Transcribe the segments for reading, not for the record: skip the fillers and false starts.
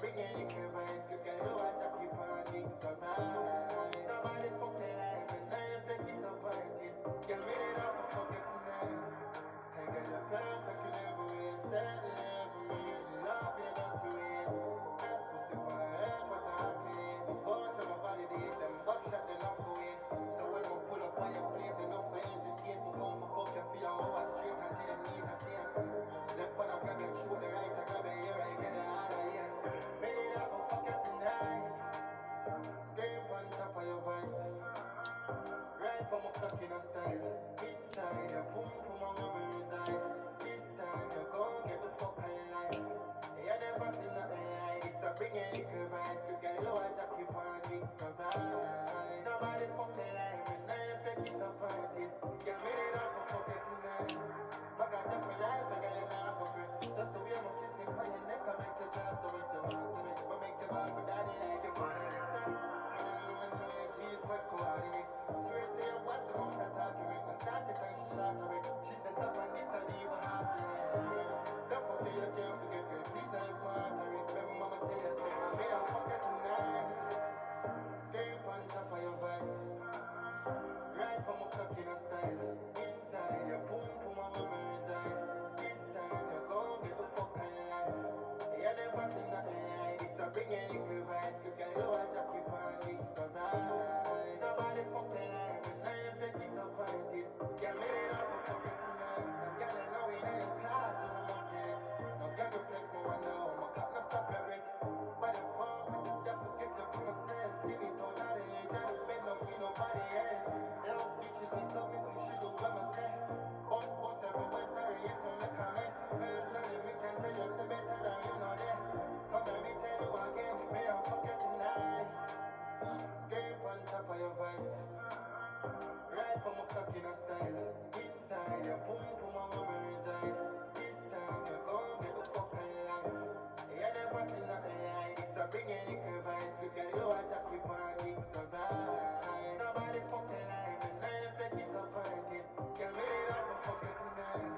bring any vibes, good girl, you watch a keep on things survive. Nobody fucking like me, now you feel disappointed. Get me it off for fucking tonight. I got the perfect in every way, certain every minute, love you don't do it. That's pussy for hurt, what I calculate. Before I validate them, buckshot enough for waste. So when I pull up on your place, enough for hesitate. We come for fuck your feet, over straight until your knees are shake. Left one I grab your shoulder, right I grab your ear, I get the harder ears. Made it off for fuck you tonight. Scream on top of your voice. Right from my cock in a style. Inside your boom boom my woman reside. This time you gon' get the fuck out of life. You never seen nothing like this. So bring a little vibes. Good girl, you watch a keep on things survive. Nobody fucking like me. Now you feel disappointed. Get me it off for fuck it tonight. I got you for life. I got it now for free. Just the way I'm kissing by your neck. I make you just so it. You want some it. I make you ball for daddy like you want on the side. What coordinates? Swear say you want the mouth attack you make me start it and she shock away. She says stop on this and leave her half the don't fuck you, you can't forget girl. Please don't leave my heart away. Remember mama tell you say I may have fuck you tonight. Scream on top of your voice. Right from my cock in a style. Inside your boom boom my woman reside. This time you gon' get the fuck out of life. You never seen nothing like this. So bring any good vibes. Good girl, you watch a keep on things survive. Nobody fucking like me, now you feel disappointed. Get me it off for fucking tonight. No girl I know it ain't class, so I'm not kidding. No girl go flex me wonder how my cop no stop your break. By the phone, with the devil get you for myself. Give it all out of the edge of the bed, no give nobody else. Hell bitches with submissive, she do what I say. Boss everywhere, sorry, yes, no make a mess. Personally, me can tell you, say better than you know that. So let me tell you again, me I'll fuck you tonight. Scream on top of your voice. Right from my cock in a style. Inside your boom boom my woman reside. This time you gon' get the fuck out of life. You never seen nothing like this. So bring any good vibes. Good girl, you watch a keep on things survive. Nobody fucking like me. Now you feel disappointed. Get me it off for fucking tonight.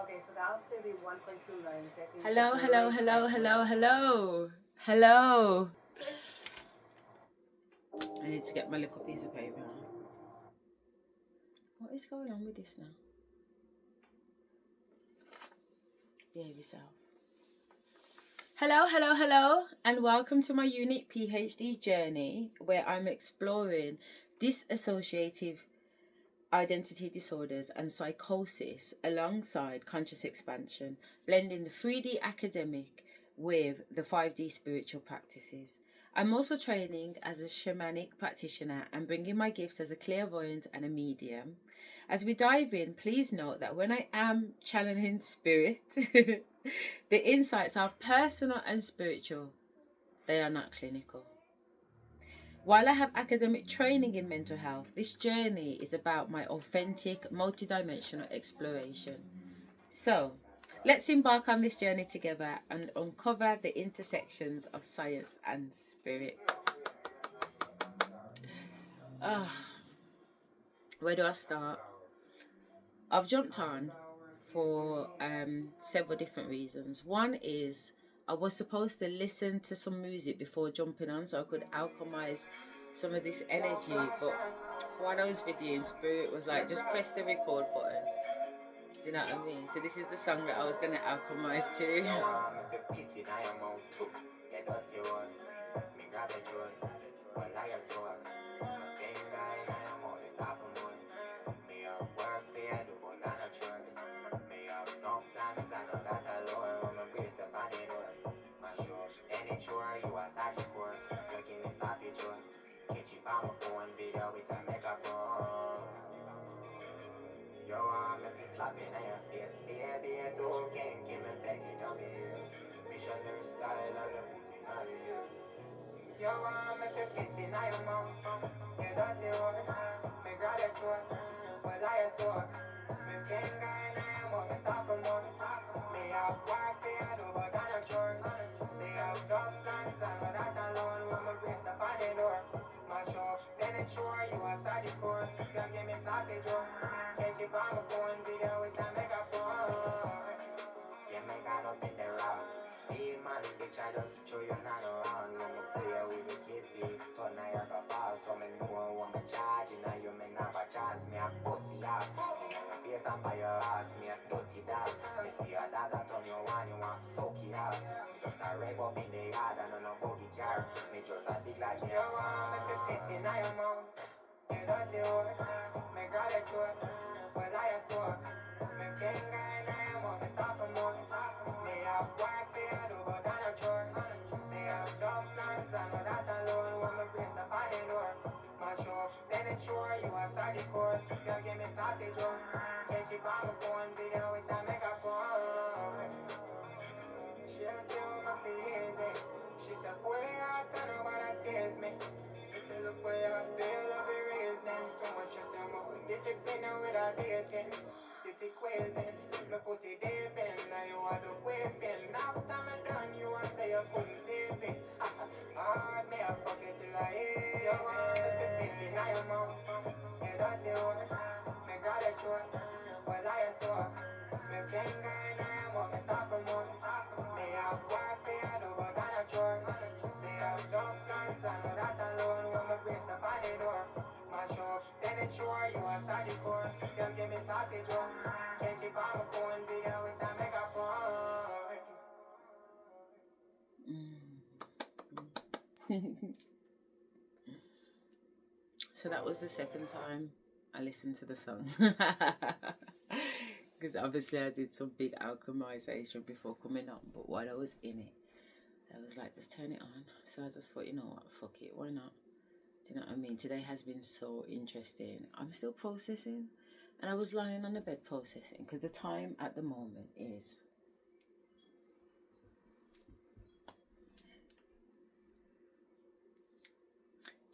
Okay, so that'll still be 1.2 lines. Hello. Hello. I need to get my little piece of paper. What is going on with this now? Behave yourself. Hello, and welcome to my unique PhD journey where I'm exploring dissociative identity disorders and psychosis alongside conscious expansion, blending the 3D academic with the 5D spiritual practices. I'm also training as a shamanic practitioner and bringing my gifts as a clairvoyant and a medium. As we dive in, please note that when I am channeling spirit, the insights are personal and spiritual. They are not clinical. While I have academic training in mental health, this journey is about my authentic, multidimensional exploration. So, let's embark on this journey together and uncover the intersections of science and spirit. Where do I start? I've jumped on for several different reasons. One is I was supposed to listen to some music before jumping on so I could alchemize some of this energy, but while I was videoing, spirit was like, just press the record button. Do you know what I mean? So this is the song that I was going to alchemize to. Make sure you are psychical. You're give me sloppy joy. Catch you on my phone video with a makeup on. Yo, if you slapping on your face, baby, I don't can give me back in your ears. Missionary style on your foot in your ear. Yo, if you fit in your mouth, you dirty whore. Me grab your throat, but I soak. Me finger in your mouth, me start for more. Me have work for you, do but I not chores. Me have enough plans, I know that alone. When me brace up on the door, mash up, then it's sure you are side the court. Girl, give me sloppy joe. Catch you on my phone video with a makeup on. Yeah, me got up in the rock. Hey man, bitch, I just show you not around. When me play with the kitty, turn I your fall. So me know when me charge, now you me not a chance. Me a pussy up. Me not a face up by your ass. Me a dirty dog. Me see your dad that turn you on, you want to soak it up. Me just a rev up in the yard and on a buggy car. Me just a dig like me a want. Me fi fit in your mouth. You dirty whore. Me grab your throat, well I a soak. Me finger in your mouth, me start for more. Me have work for you, do but I not chores. Me have enough plans, I know that alone. When me brace up on the door, mash up, then it's sure you are side the court. Girl, give me sloppy joe. Catch you on my phone video with a makeup on. She a say how my feels it. She said fully out and nobody tears me. She said look where you have bail of your reasoning. Too much of them out. Discipline with a dating. Titty quizzing. Me put it deep in. Now you are the quaffing. After me done you a say you couldn't tape it. Hard me a fuck it till I hate. You want me to fit in your mouth. You dirty whore. Me grab your throat, well I a soak. Me finger in your mouth, me start for more. Me have work for you, do but I not chores. Me have enough plans, I know that alone. When me brace up on the door, mash up, then it's sure you are side the court. Girl, give me sloppy joe. Can't keep on my phone video with a makeup on. So that was the second time I listened to the song. Because obviously I did some big alchemization before coming on, but while I was in it, I was like, just turn it on. So I just thought, you know what, fuck it, why not? Do you know what I mean? Today has been so interesting. I'm still processing, and I was lying on the bed processing because the time at the moment is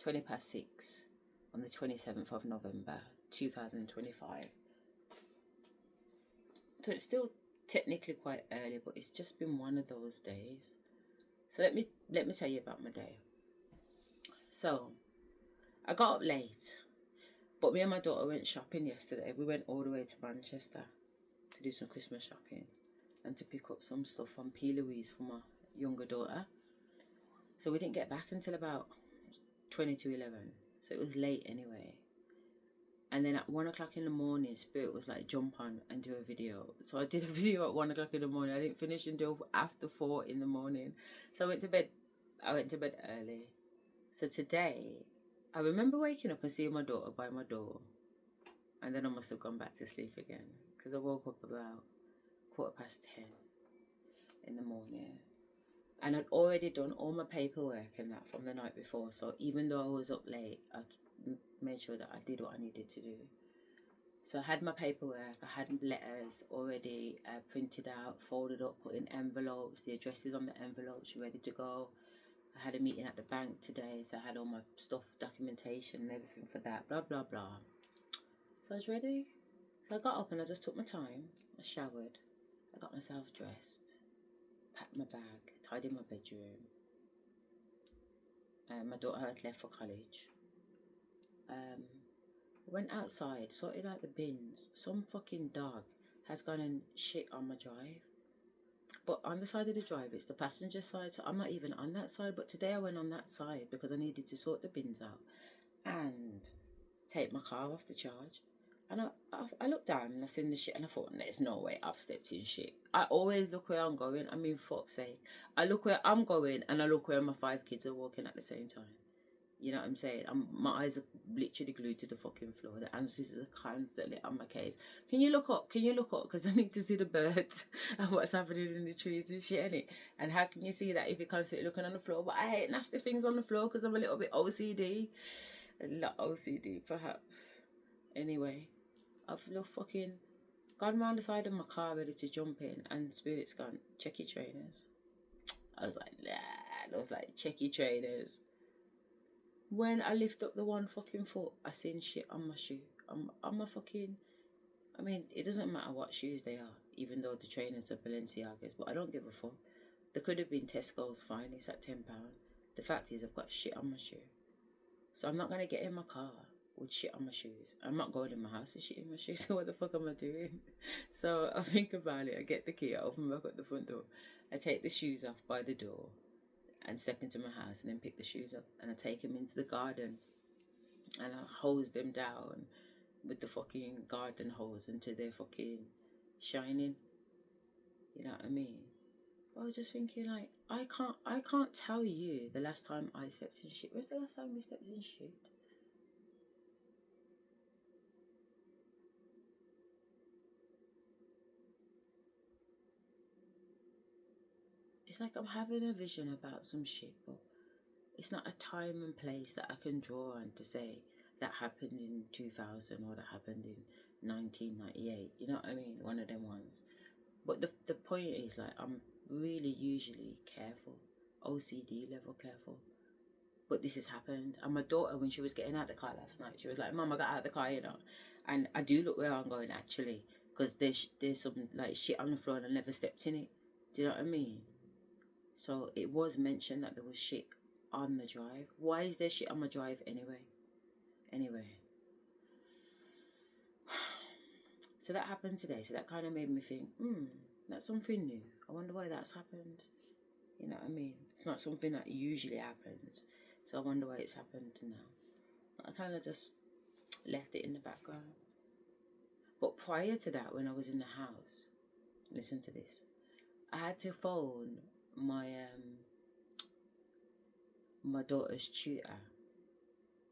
6:20 on the 27th of November 2025. So it's still technically quite early, but it's just been one of those days. So let me tell you about my day. So I got up late, but me and my daughter went shopping yesterday. We went all the way to Manchester to do some Christmas shopping and to pick up some stuff from P. Louise for my younger daughter. So we didn't get back until about 11. So it was late anyway. And then at 1 o'clock in the morning, Spirit was like, jump on and do a video. So I did a video at 1 o'clock in the morning. I didn't finish until after 4 in the morning. So I went to bed early. So today, I remember waking up and seeing my daughter by my door. And then I must have gone back to sleep again. Because I woke up about 10:15 in the morning. And I'd already done all my paperwork and that from the night before. So even though I was up late, I made sure that I did what I needed to do. So I had my paperwork, I had letters already printed out, folded up, put in envelopes, the addresses on the envelopes ready to go. I had a meeting at the bank today, so I had all my stuff, documentation and everything for that, blah, blah, blah. So I was ready. So I got up and I just took my time. I showered. I got myself dressed, packed my bag, tidied my bedroom. My daughter had left for college. Went outside, sorted out the bins. Some fucking dog has gone and shit on my drive. But on the side of the drive, it's the passenger side, so I'm not even on that side. But today I went on that side because I needed to sort the bins out and take my car off the charge. And I looked down and I seen the shit and I thought, there's no way I've stepped in shit. I always look where I'm going. I mean, fuck's sake. I look where I'm going and I look where my 5 kids are walking at the same time. You know what I'm saying? My eyes are literally glued to the fucking floor. The answers are constantly on my case. Can you look up? Can you look up? Because I need to see the birds and what's happening in the trees and shit, innit? And how can you see that if you're constantly looking on the floor? But I hate nasty things on the floor because I'm a little bit OCD. A lot OCD, perhaps. Anyway, I've fucking gone round the side of my car ready to jump in, and Spirit's gone, check your trainers. I was like, nah. I was like, check your trainers. When I lift up the one fucking foot, I seen shit on my shoe. I'm a fucking... I mean, it doesn't matter what shoes they are, even though the trainers are Balenciagas, but I don't give a fuck. They could have been Tesco's fine, it's at £10. The fact is, I've got shit on my shoe. So I'm not going to get in my car with shit on my shoes. I'm not going in my house with shit in my shoes, so what the fuck am I doing? So I think about it, I get the key, I open back up the front door, I take the shoes off by the door, and step into my house and then pick the shoes up, and I take them into the garden and I hose them down with the fucking garden hose until they're fucking shining. You know what I mean? I was just thinking, like, I can't tell you the last time I stepped in shit. When's the last time we stepped in shit? It's like I'm having a vision about some shit, but it's not a time and place that I can draw on to say that happened in 2000 or that happened in 1998. You know what I mean? One of them ones. But the point is, like, I'm really usually careful, OCD level careful. But this has happened. And my daughter, when she was getting out of the car last night, she was like, Mum, I got out of the car, you know. And I do look where I'm going, actually, because there's some, like, shit on the floor and I never stepped in it. Do you know what I mean? So it was mentioned that there was shit on the drive. Why is there shit on my drive anyway? So that happened today. So that kind of made me think, that's something new. I wonder why that's happened. You know what I mean? It's not something that usually happens. So I wonder why it's happened now. I kind of just left it in the background. But prior to that, when I was in the house, listen to this. I had to phone my daughter's tutor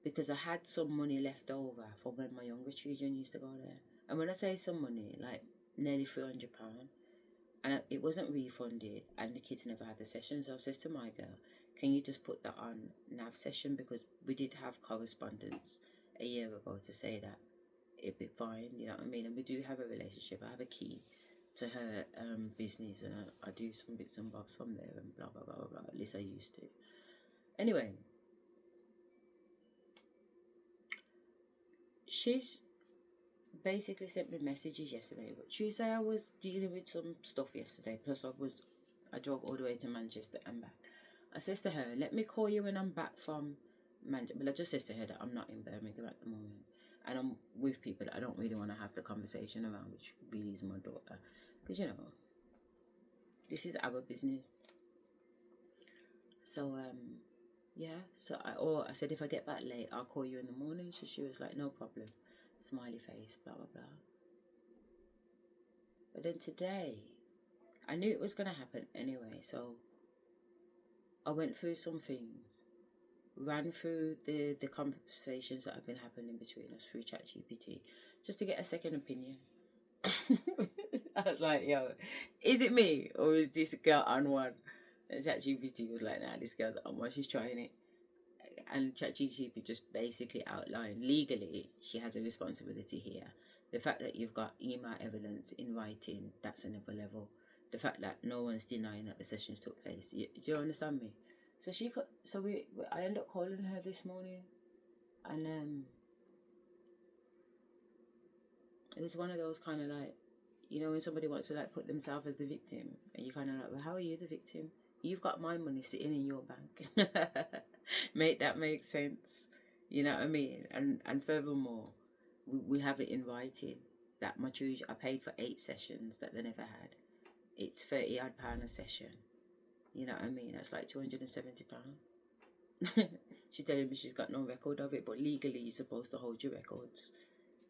because I had some money left over from when my younger children used to go there. And when I say some money, like nearly £300, and it wasn't refunded, and the kids never had the session. So I says to my girl, can you just put that on NAV session, because we did have correspondence a year ago to say that it'd be fine, you know what I mean? And we do have a relationship. I have a key to her business, and I do some bits and bobs from there, and blah blah blah blah blah. At least I used to. Anyway, she's basically sent me messages yesterday, but Tuesday I was dealing with some stuff yesterday, plus I drove all the way to Manchester and back. I says to her, let me call you when I'm back from Manchester. But I just says to her that I'm not in Birmingham at the moment, and I'm with people that I don't really want to have the conversation around, which really is my daughter, because, you know, this is our business. So yeah, so I said, if I get back late, I'll call you in the morning. So she was like, no problem, smiley face, blah blah blah. But then today, I knew it was going to happen anyway, so I went through some things, ran through the conversations that have been happening between us through ChatGPT, just to get a second opinion. I was like, yo, is it me or is this girl on one? And ChatGPT was like, nah, this girl's on one, she's trying it. And ChatGPT just basically outlined, legally, she has a responsibility here. The fact that you've got email evidence in writing, that's another level. The fact that no one's denying that the sessions took place. Do you understand me? So I ended up calling her this morning, and it was one of those kind of like, you know, when somebody wants to like put themselves as the victim, and you kind of like, well, how are you the victim? You've got my money sitting in your bank. Make that make sense? You know what I mean? And furthermore, we have it in writing that my children, I paid for 8 sessions that they never had. It's £30 odd a session. You know what I mean? That's like £270. She's telling me she's got no record of it, but legally you're supposed to hold your records.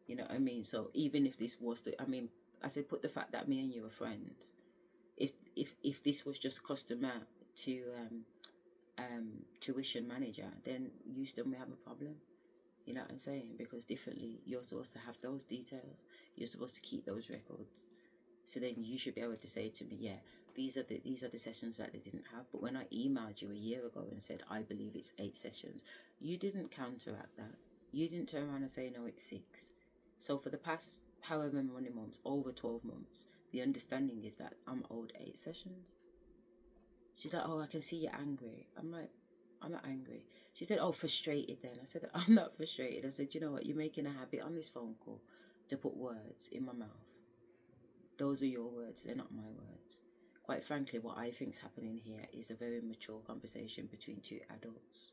You know what I mean? So even if this was I said, put the fact that me and you are friends. If this was just a customer to tuition manager, then you still may have a problem. You know what I'm saying? Because differently, you're supposed to have those details. You're supposed to keep those records. So then you should be able to say to me, yeah, these are the sessions that they didn't have. But when I emailed you a year ago and said, I believe it's 8 sessions, you didn't counteract that. You didn't turn around and say, no, it's 6. So for the past however many months, over 12 months, the understanding is that I'm owed 8 sessions. She's like, oh, I can see you're angry. I'm like, I'm not angry. She said, oh, frustrated then. I said, I'm not frustrated. I said, you know what, you're making a habit on this phone call to put words in my mouth. Those are your words, they're not my words. Quite frankly, what I think is happening here is a very mature conversation between 2 adults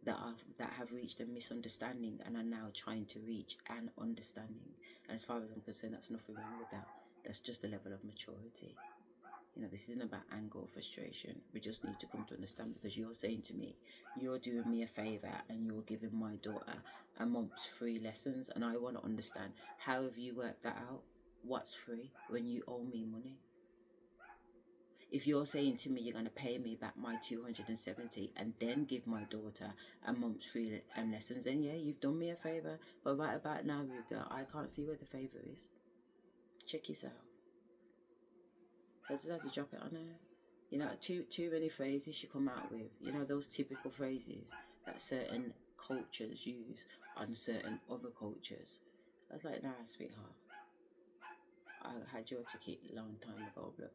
that have reached a misunderstanding and are now trying to reach an understanding. And as far as I'm concerned, that's nothing wrong with that. That's just the level of maturity. You know, this isn't about anger or frustration. We just need to come to understand, because you're saying to me, you're doing me a favour and you're giving my daughter a month's free lessons, and I want to understand, how have you worked that out? What's free when you owe me money? If you're saying to me you're going to pay me back my 270 and then give my daughter a month's free lessons, then yeah, you've done me a favour. But right about now, Ruga, I can't see where the favour is. Check yourself. So I just had to drop it on her. You know, too many phrases she come out with. You know, those typical phrases that certain cultures use on certain other cultures. I was like, nah, sweetheart, I had your ticket a long time ago, blood.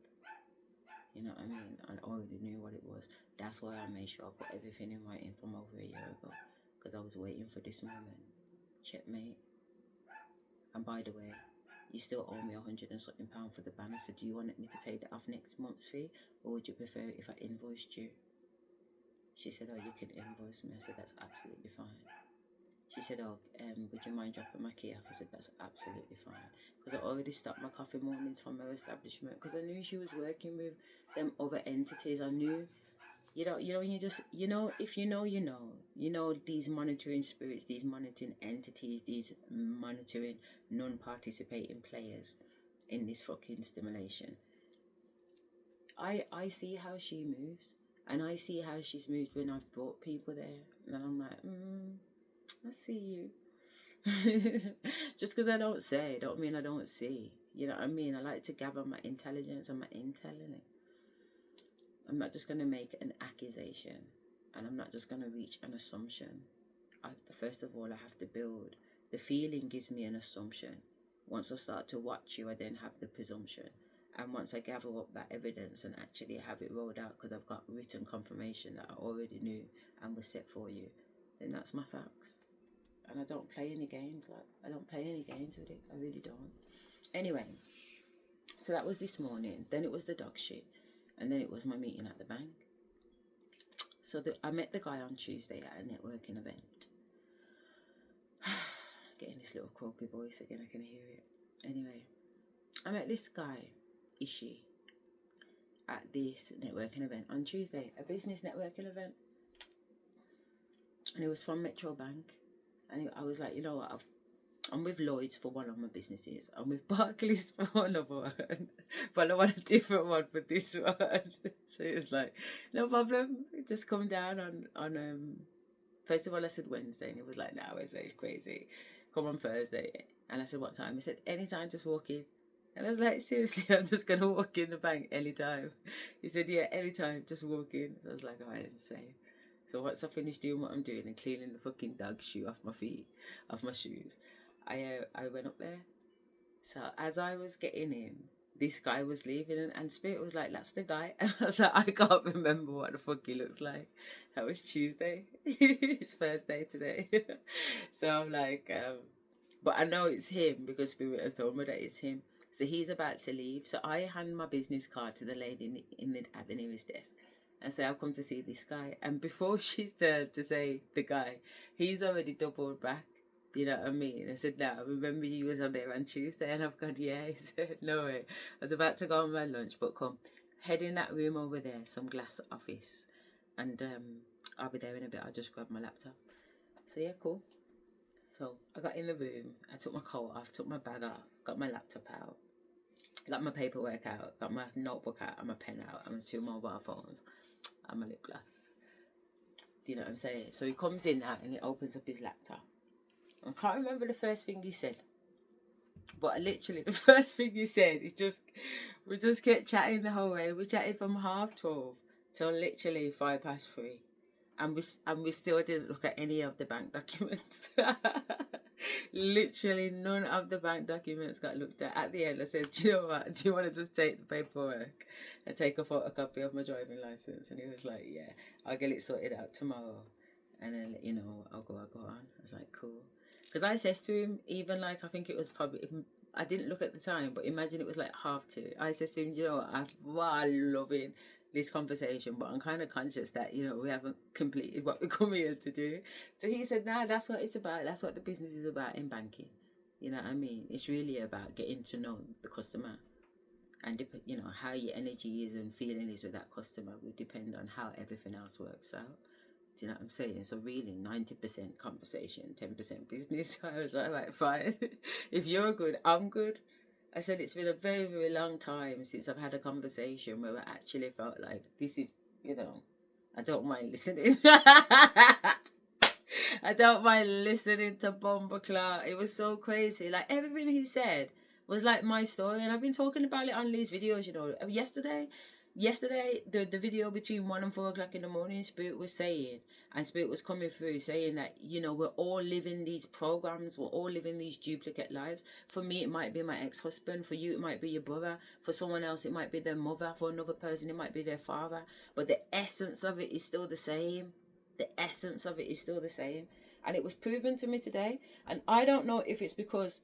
You know what I mean? I already knew what it was. That's why I made sure I put everything in writing from over a year ago, because I was waiting for this moment. Checkmate. And by the way, you still owe me £100 and something for the banner, so do you want me to take that off next month's fee, or would you prefer it if I invoiced you? She said, oh, you can invoice me. I said, that's absolutely fine. She said, oh, would you mind dropping my key off? I said, that's absolutely fine. Because I already stopped my coffee mornings from her establishment, because I knew she was working with them other entities. I knew, when you just, if you know these monitoring spirits, these monitoring entities, these monitoring non-participating players in this fucking stimulation. I see how she moves, and I see how she's moved when I've brought people there, and I'm like, I see you. Just because I don't say, don't mean I don't see. You know what I mean? I like to gather my intelligence and my intel in it. I'm not just going to make an accusation, and I'm not just going to reach an assumption. First of all, I have to build. The feeling gives me an assumption. Once I start to watch you, I then have the presumption. And once I gather up that evidence and actually have it rolled out, because I've got written confirmation that I already knew and was set for you, then that's my facts. And I don't play any games. I don't play any games with it. I really don't. Anyway, so that was this morning. Then it was the dog shit. And then it was my meeting at the bank. So I met the guy on Tuesday at a networking event. Getting this little croaky voice again, I can hear it. Anyway, I met this guy, Ishi, at this networking event on Tuesday, a business networking event. And it was from Metro Bank. And I was like, you know what, I'm with Lloyd's for one of my businesses. I'm with Barclays for one of one. But I want a different one for this one. So it was like, no problem. Just come down on first of all, I said Wednesday. And he was like, no, Wednesday is crazy. Come on Thursday. And I said, what time? He said, anytime, just walk in. And I was like, seriously, I'm just going to walk in the bank anytime. He said, yeah, anytime, just walk in. So I was like, all right, insane. So once I finished doing what I'm doing and cleaning the fucking dog shoe off my feet, off my shoes, I went up there. So as I was getting in, this guy was leaving, and Spirit was like, that's the guy. And I was like, I can't remember what the fuck he looks like. That was Tuesday. It's Thursday today. So I'm like, but I know it's him because Spirit has told me that it's him. So he's about to leave. So I hand my business card to the lady at the nearest desk and say, I've come to see this guy. And before she's turned to say the guy, he's already doubled back. You know what I mean? I said, no, I remember you was on there on Tuesday. And I've gone, yeah. He said, no way. I was about to go on my lunch, but come, head in that room over there, some glass office. And I'll be there in a bit. I'll just grab my laptop. So yeah, cool. So I got in the room. I took my coat off, took my bag off, got my laptop out, got my paperwork out, got my notebook out and my pen out and my 2 mobile phones and my lip gloss. Do you know what I'm saying? So he comes in now and he opens up his laptop. I can't remember the first thing he said. But literally the first thing he said is we just kept chatting the whole way. We chatted from 12:30 till literally 3:05. And we still didn't look at any of the bank documents. Literally none of the bank documents got looked at. At the end I said, do you know what? Do you want to just take the paperwork and take a photocopy of my driving license? And he was like, yeah, I'll get it sorted out tomorrow. And then let you know I'll go on. I was like, cool. Because I said to him, even like, I think it was probably, I didn't look at the time, but imagine it was like 2:30. I said to him, you know, I'm loving this conversation, but I'm kind of conscious that, you know, we haven't completed what we come here to do. So he said, nah, that's what it's about. That's what the business is about in banking. You know what I mean? It's really about getting to know the customer. And, you know, how your energy is and feeling is with that customer will depend on how everything else works out. Do you know what I'm saying? So really 90% conversation, 10% business. I was like, right, fine. If you're good, I'm good. I said it's been a very, very long time since I've had a conversation where I actually felt like this is, you know, I don't mind listening. I don't mind listening to Bomber Clark. It was so crazy. Like everything he said was like my story, and I've been talking about it on these videos, you know. Yesterday, the video between 1 and 4 o'clock in the morning, Spirit was saying, and Spirit was coming through saying that, you know, we're all living these programs, we're all living these duplicate lives. For me, it might be my ex-husband. For you, it might be your brother. For someone else, it might be their mother. For another person, it might be their father. But the essence of it is still the same. The essence of it is still the same. And it was proven to me today. And I don't know if it's because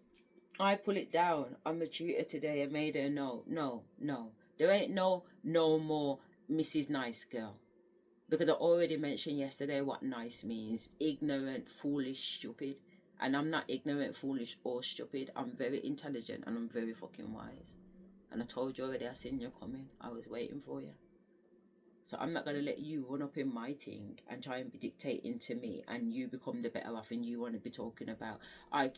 I pull it down on the tutor today and made her know, no. There ain't no more Mrs. Nice Girl. Because I already mentioned yesterday what nice means. Ignorant, foolish, stupid. And I'm not ignorant, foolish, or stupid. I'm very intelligent and I'm very fucking wise. And I told you already, I seen you coming. I was waiting for you. So I'm not going to let you run up in my thing and try and be dictating to me and you become the better off and you want to be talking about,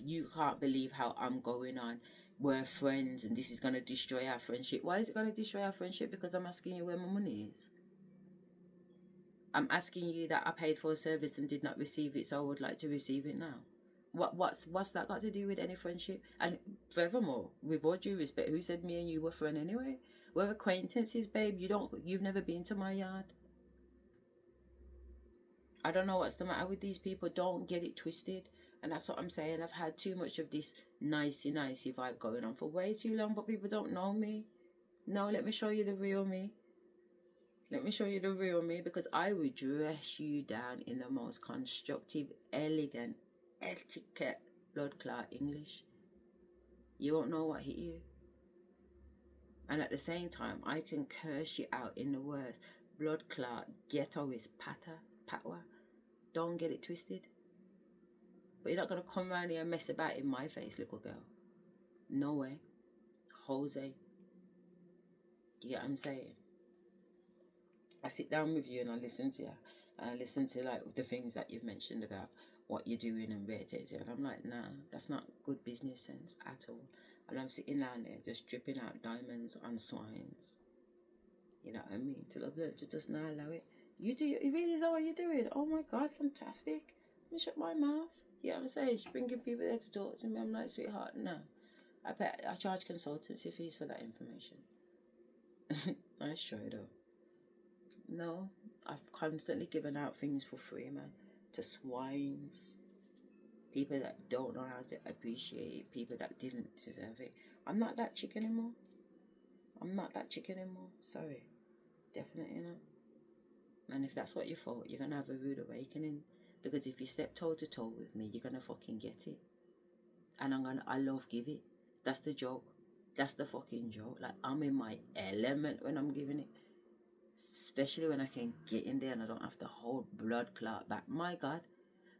you can't believe how I'm going on. We're friends and this is going to destroy our friendship. Why is it going to destroy our friendship? Because I'm asking you where my money is. I'm asking you that I paid for a service and did not receive it, so I would like to receive it now. What's that got to do with any friendship? And furthermore, with all due respect, who said me and you were friends anyway? We're acquaintances, babe. You've never been to my yard. I don't know what's the matter with these people. Don't get it twisted. And that's what I'm saying. I've had too much of this nicey vibe going on for way too long, but people don't know me. No, let me show you the real me. Let me show you the real me, because I will dress you down in the most constructive, elegant, etiquette, blood clot English. You won't know what hit you. And at the same time, I can curse you out in the words blood clot, ghettoist, patwa. Don't get it twisted. But you're not going to come around here and mess about in my face, little girl. No way. Jose. You get what I'm saying? I sit down with you and I listen to you. And I listen to like the things that you've mentioned about what you're doing and where it is. And I'm like, nah, that's not good business sense at all. And I'm sitting down there just dripping out diamonds on swines. You know what I mean? Till I've learned to just not allow it. You do, it really is that what you're doing? Oh my God, fantastic. Let me shut my mouth. You know what I'm saying? She's bringing people there to talk to me. I'm like, sweetheart, no. I charge consultancy fees for that information. Nice try though. No, I've constantly given out things for free, man. To swines. People that don't know how to appreciate it. People that didn't deserve it. I'm not that chick anymore. Sorry. Definitely not. And if that's what you thought, you're going to have a rude awakening. Because if you step toe to toe with me, you're going to fucking get it. And I love give it. That's the joke. That's the fucking joke. Like, I'm in my element when I'm giving it. Especially when I can get in there and I don't have to hold blood clot back. My God.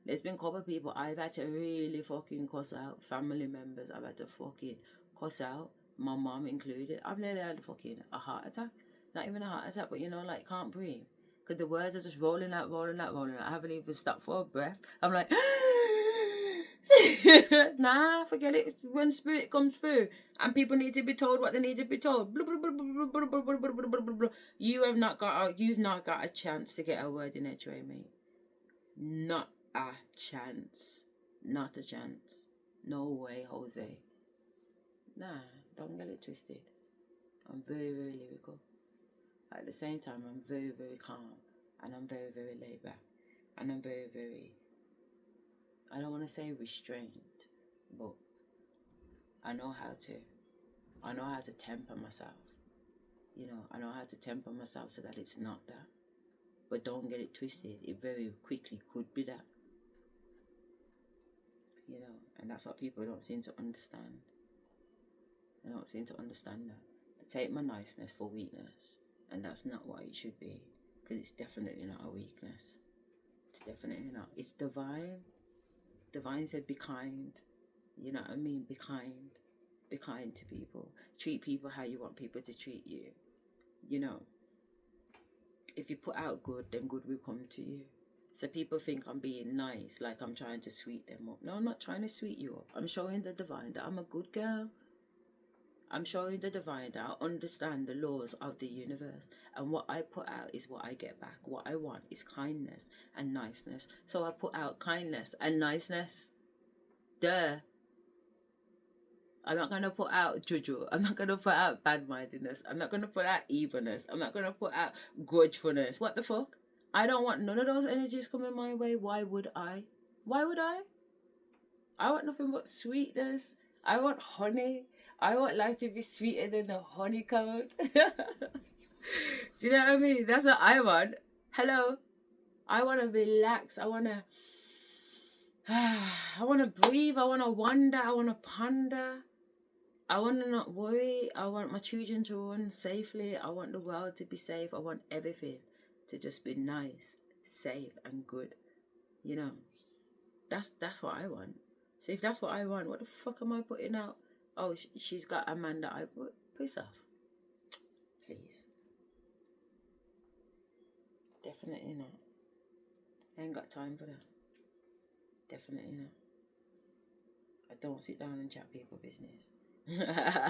There's been a couple of people I've had to really fucking cuss out. Family members I've had to fucking cuss out. My mom included. I've nearly had a heart attack. Not even a heart attack, but you know, like, can't breathe. Because the words are just rolling out. I haven't even stopped for a breath. I'm like, nah, forget it. When spirit comes through and people need to be told what they need to be told. You've not got a chance to get a word in edgeway, mate. Not a chance. Not a chance. No way, Jose. Nah, don't get it twisted. I'm very, very lyrical. At the same time, I'm very, very calm. And I'm very, very laid back. And I'm very, very, I don't want to say restrained, but I know how to temper myself. You know, I know how to temper myself so that it's not that. But don't get it twisted. It very quickly could be that. You know, and that's what people don't seem to understand. They don't seem to understand that. They take my niceness for weakness. And that's not what it should be. Because it's definitely not a weakness. It's definitely not. It's divine. Divine said be kind. You know what I mean? Be kind. Be kind to people. Treat people how you want people to treat you. You know. If you put out good, then good will come to you. So people think I'm being nice, like I'm trying to sweet them up. No, I'm not trying to sweet you up. I'm showing the divine that I'm a good girl. I'm showing the divine that I understand the laws of the universe. And what I put out is what I get back. What I want is kindness and niceness. So I put out kindness and niceness. Duh. I'm not going to put out juju. I'm not going to put out bad-mindedness. I'm not going to put out evilness. I'm not going to put out grudgefulness. What the fuck? I don't want none of those energies coming my way. Why would I? Why would I? I want nothing but sweetness. I want honey. I want life to be sweeter than the honeycomb. Do you know what I mean? That's what I want. Hello. I want to relax. I want to breathe. I want to wonder. I want to ponder. I want to not worry. I want my children to run safely. I want the world to be safe. I want everything to just be nice, safe, and good. You know, that's what I want. So if that's what I want, what the fuck am I putting out? Oh, she's got a man that I put. Piss off. Please. Definitely not. I ain't got time for that. Definitely not. I don't sit down and chat people business.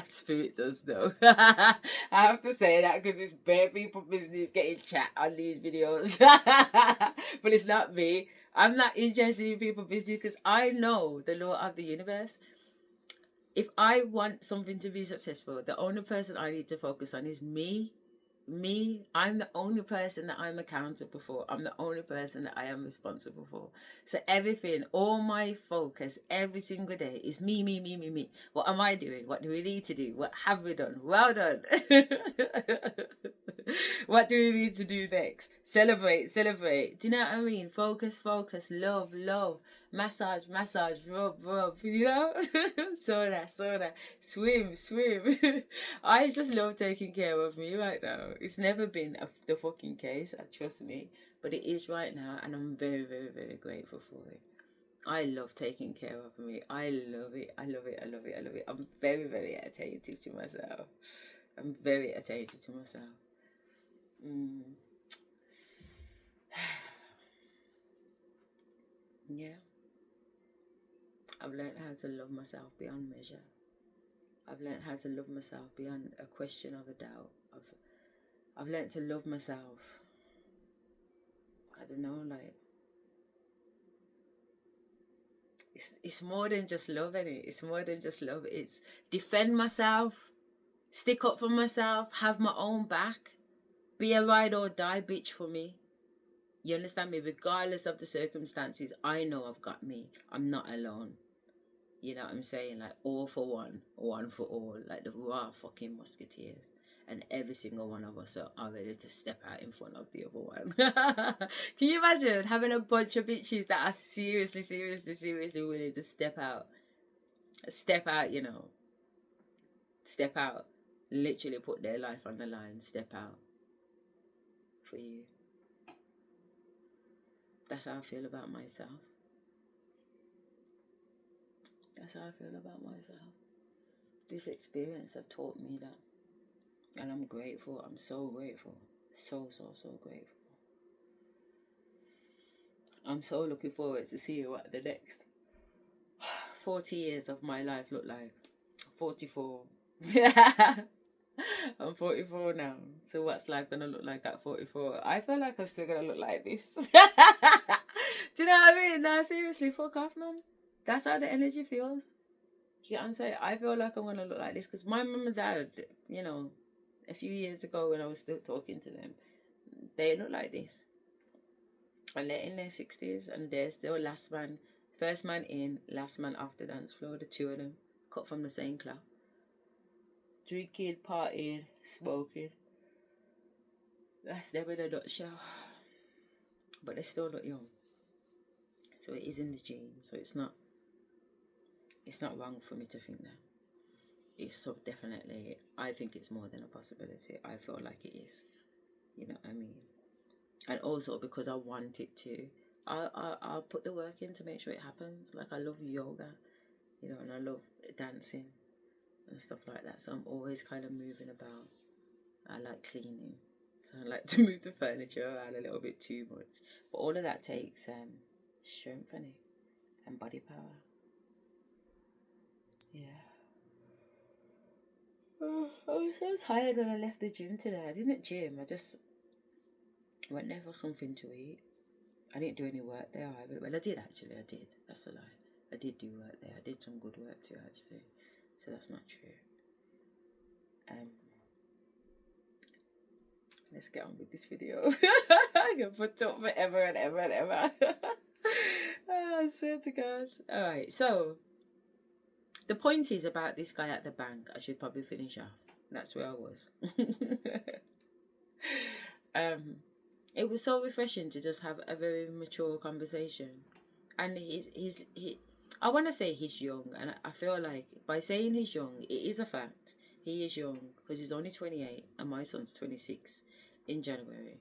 Spirit does though. I have to say that because it's bare people business getting chat on these videos. But it's not me. I'm not interested in people business because I know the law of the universe. If I want something to be successful, the only person I need to focus on is me. I'm the only person that I'm accountable for. I'm the only person that I am responsible for. So everything, all my focus every single day is me. What am I doing? What do we need to do? What have we done? Well done. What do we need to do next? Celebrate. Do you know what I mean? Focus, love. Massage, rub, you know? Soda, swim. I just love taking care of me right now. It's never been the fucking case, trust me. But it is right now, and I'm very, very, very grateful for it. I love taking care of me. I love it. I'm very, very attentive to myself. Yeah. I've learned how to love myself beyond measure. I've learned how to love myself beyond a question of a doubt. I've learned to love myself. I don't know, like, it's more than just love, innit? It's more than just love. It's defend myself, stick up for myself, have my own back, be a ride or die bitch for me. You understand me? Regardless of the circumstances, I know I've got me. I'm not alone. You know what I'm saying? Like, all for one for all. Like the raw fucking musketeers. And every single one of us are ready to step out in front of the other one. Can you imagine having a bunch of bitches that are seriously willing to step out? Step out, you know. Step out. Literally put their life on the line. Step out. For you. That's how I feel about myself. This experience have taught me that. And I'm grateful. I'm so grateful. So grateful. I'm so looking forward to see what the next 40 years of my life look like. 44. I'm 44 now. So what's life gonna look like at 44? I feel like I'm still gonna look like this. Do you know what I mean? Nah, seriously, fuck off, man. That's how the energy feels. You can't say, I feel like I'm going to look like this. Because my mum and dad, you know, a few years ago when I was still talking to them, they look like this. And they're in their 60s and they're still last man, first man in, last man off the dance floor. The two of them cut from the same cloth. Drinking, partying, smoking. That's them in a nutshell. But they still look young. So it is in the genes. So it's not wrong for me to think that. It's so definitely, I think it's more than a possibility. I feel like it is. You know what I mean? And also because I want it to, I'll put the work in to make sure it happens. Like I love yoga, you know, and I love dancing and stuff like that. So I'm always kind of moving about. I like cleaning. So I like to move the furniture around a little bit too much. But all of that takes strength in it and body power. Yeah. Oh, I was so tired when I left the gym today. I didn't gym. I just went there for something to eat. I didn't do any work there either. Well, I did actually. I did. That's a lie. I did do work there. I did some good work too actually. So that's not true. Let's get on with this video. I'm going to put up forever and ever and ever. I swear to God. Alright, so the point is about this guy at the bank. I should probably finish off. That's where I was. It was so refreshing to just have a very mature conversation. And I want to say he's young. And I feel like by saying he's young, it is a fact. He is young because he's only 28 and my son's 26 in January.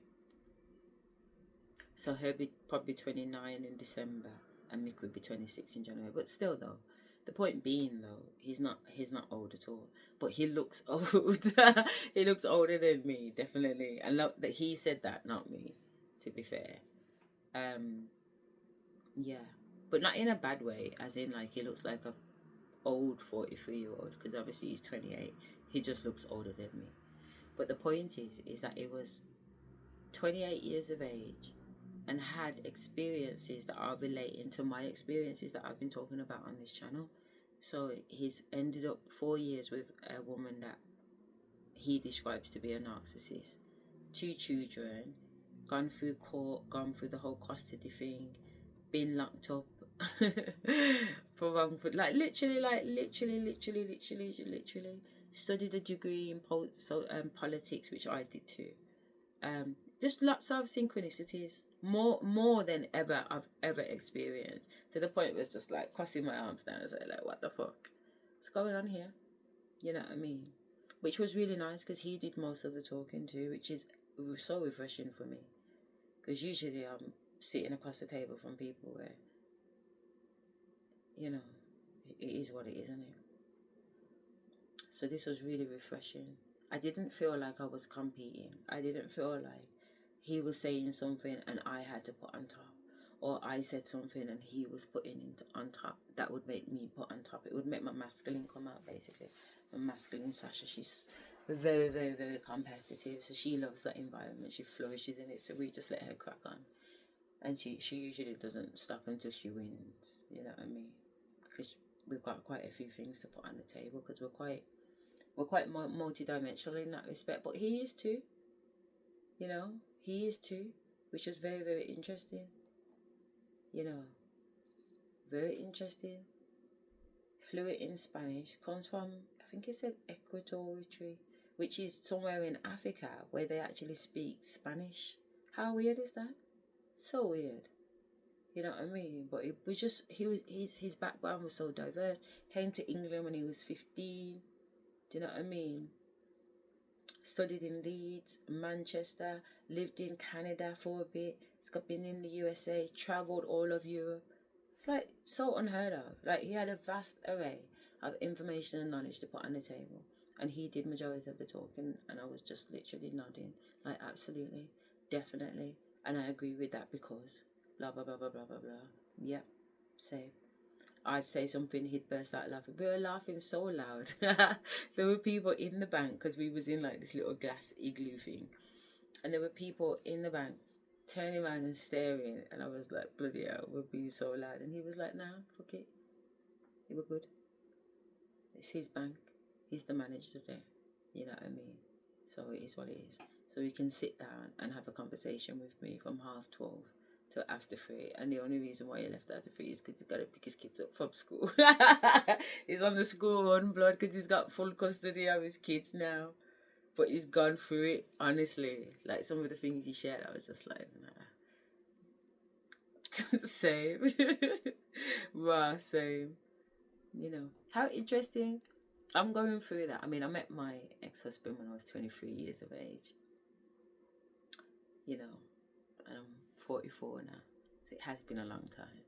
So he'll be probably 29 in December and Mick will be 26 in January. But still though, the point being though, he's not old at all. But he looks old. He looks older than me, definitely. And that he said that, not me, to be fair. Yeah. But not in a bad way, as in like he looks like a old 43-year-old, because obviously he's 28. He just looks older than me. But the point is that it was 28 years of age and had experiences that are relating to my experiences that I've been talking about on this channel. So he's ended up 4 years with a woman that he describes to be a narcissist. 2 children, gone through court, gone through the whole custody thing, been locked up for wrongful, literally studied a degree in politics, which I did too. Just lots of synchronicities, more than ever I've ever experienced, to the point where it's just like crossing my arms down and say like, what the fuck, what's going on here? You know what I mean? Which was really nice because he did most of the talking too, which is so refreshing for me, because usually I'm sitting across the table from people where, you know, it is what it is, isn't it? So this was really refreshing. I didn't feel like I was competing. I didn't feel like he was saying something and I had to put on top, or I said something and he was putting on top. That would make me put on top. It would make my masculine come out, basically. My masculine Sasha, she's very, very, very competitive. So she loves that environment. She flourishes in it. So we just let her crack on. And she usually doesn't stop until she wins. You know what I mean? Because we've got quite a few things to put on the table, because we're quite multi-dimensional in that respect. But he is too. You know, he is too, which was very, very interesting. You know, very interesting. Fluent in Spanish, comes from, I think it said Equatorial, which is somewhere in Africa where they actually speak Spanish. How weird is that? So weird. You know what I mean? But it was just, his background was so diverse. Came to England when he was 15. Do you know what I mean? Studied in Leeds, Manchester, lived in Canada for a bit. He's been in the USA, travelled all of Europe. It's like so unheard of. Like he had a vast array of information and knowledge to put on the table. And he did majority of the talking, and I was just literally nodding. Like absolutely, definitely. And I agree with that because blah, blah, blah, blah, blah, blah, blah. Yep, same. I'd say something, he'd burst out laughing. We were laughing so loud. There were people in the bank, because we was in like this little glass igloo thing. And there were people in the bank turning around and staring, and I was like, bloody hell, we're being so loud. And he was like, nah, fuck it. You were good. It's his bank. He's the manager there. You know what I mean? So it is what it is. So he can sit down and have a conversation with me from 12:30 till after 3. And the only reason why he left after 3 is because he's got to pick his kids up from school. He's on the school run, blood, because he's got full custody of his kids now. But he's gone through it, honestly. Like, some of the things he shared, I was just like, nah. Same. Raw, same. You know, how interesting. I'm going through that. I mean, I met my ex-husband when I was 23 years of age. You know, and I'm 44 now. So it has been a long time.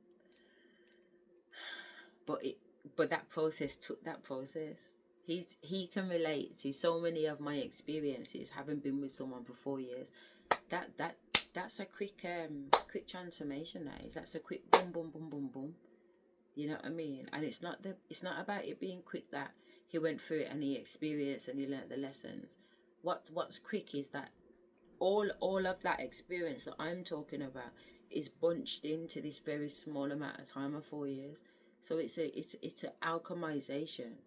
But that process took that process. He can relate to so many of my experiences, having been with someone for 4 years. That's a quick transformation. That's a quick boom boom boom boom boom. You know what I mean? And it's not about it being quick that he went through it and he experienced and he learnt the lessons. What's quick is that all of that experience that I'm talking about is bunched into this very small amount of time of 4 years. So it's an alchemization.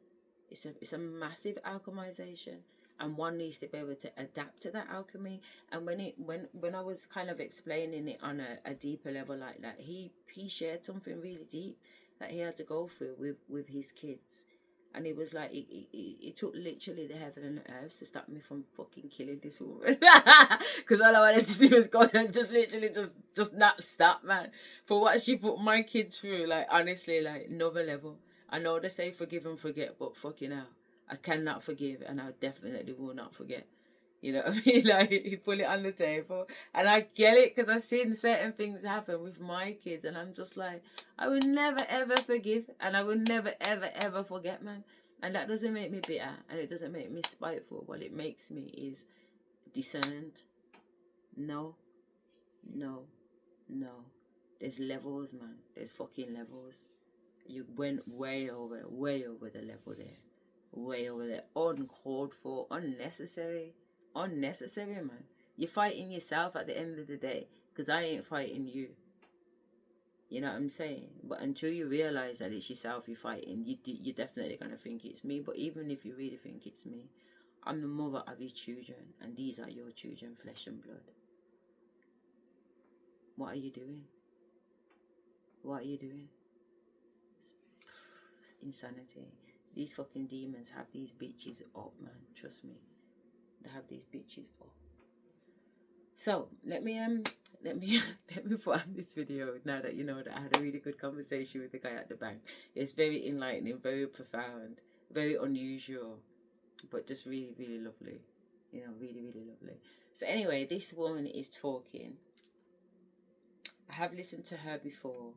It's a massive alchemization, and one needs to be able to adapt to that alchemy. And when I was kind of explaining it on a deeper level like that, he shared something really deep that he had to go through with his kids. And it was like, it took literally the heaven and the earth to stop me from fucking killing this woman. Because all I wanted to do was go and just not stop, man. For what she put my kids through, like, honestly, like, another level. I know they say forgive and forget, but fucking hell, I cannot forgive, and I definitely will not forget. You know what I mean? Like, you put it on the table, and I get it because I've seen certain things happen with my kids, and I'm just like, I will never ever forgive, and I will never ever ever forget, man. And that doesn't make me bitter, and it doesn't make me spiteful. What it makes me is discerned. No. There's levels, man. There's fucking levels. You went way over the level there. Way over there. Uncalled for. Unnecessary, man. You're fighting yourself at the end of the day, because I ain't fighting you. You know what I'm saying? But until you realize that it's yourself you're fighting, you're definitely going to think it's me. But even if you really think it's me, I'm the mother of your children, and these are your children, flesh and blood. What are you doing? What are you doing? It's insanity. These fucking demons have these bitches up, man. Trust me. They have these bitches up. So let me put on this video now that you know that I had a really good conversation with the guy at the bank. It's very enlightening, very profound, very unusual, but just really, really lovely. You know, really, really lovely. So anyway, this woman is talking. I have listened to her before.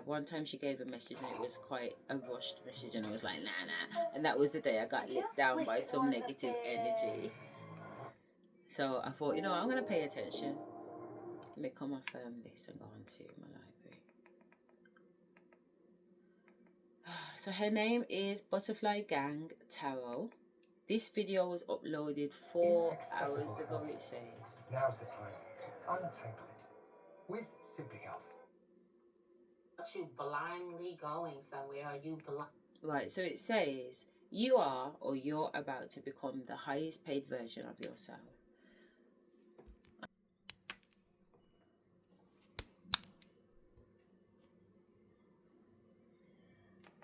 One time she gave a message and it was quite a rushed message, and I was like, nah. And that was the day I got lit down by some negative energy. So I thought, you know, I'm going to pay attention. Let me come off this and go on to my library. So her name is Butterfly Gang Tarot. This video was uploaded 4 hours ago, it says. Now's the time to untangle it with Simply Health. Are you blindly going somewhere? Are you blind? Right, so it says, you are or you're about to become the highest paid version of yourself.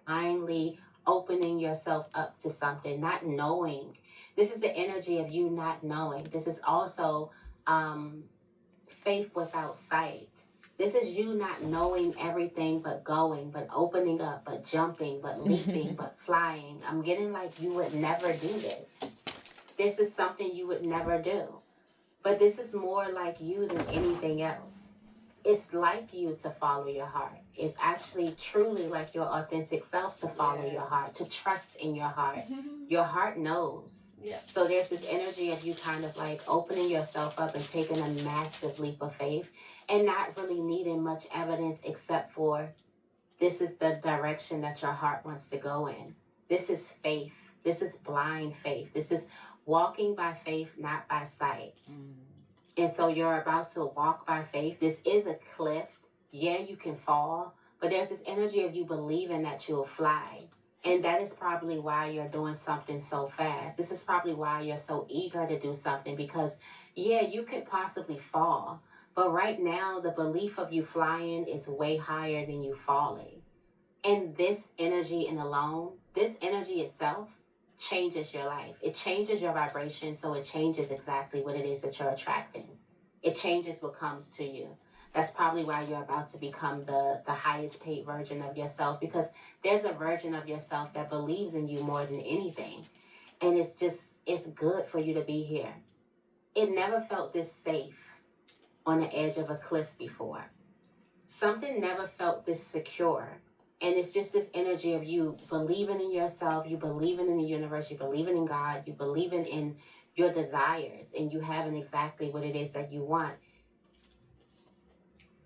Blindly opening yourself up to something, not knowing. This is the energy of you not knowing. This is also faith without sight. This is you not knowing everything but going, but opening up, but jumping, but leaping, but flying. I'm getting like you would never do this. This is something you would never do. But this is more like you than anything else. It's like you to follow your heart. It's actually truly like your authentic self to follow your heart, to trust in your heart. Your heart knows. Yeah. So there's this energy of you kind of like opening yourself up and taking a massive leap of faith and not really needing much evidence except for this is the direction that your heart wants to go in. This is faith. This is blind faith. This is walking by faith, not by sight. And so you're about to walk by faith. This is a cliff. Yeah, you can fall, but there's this energy of you believing that you'll fly. And that is probably why you're doing something so fast. This is probably why you're so eager to do something, because, yeah, you could possibly fall. But right now, the belief of you flying is way higher than you falling. And this energy alone, this energy itself, changes your life. It changes your vibration, so it changes exactly what it is that you're attracting. It changes what comes to you. That's probably why you're about to become the highest paid version of yourself, because there's a version of yourself that believes in you more than anything. And it's good for you to be here. It never felt this safe on the edge of a cliff before. Something never felt this secure. And it's just this energy of you believing in yourself, you believing in the universe, you believing in God, you believing in your desires, and you having exactly what it is that you want.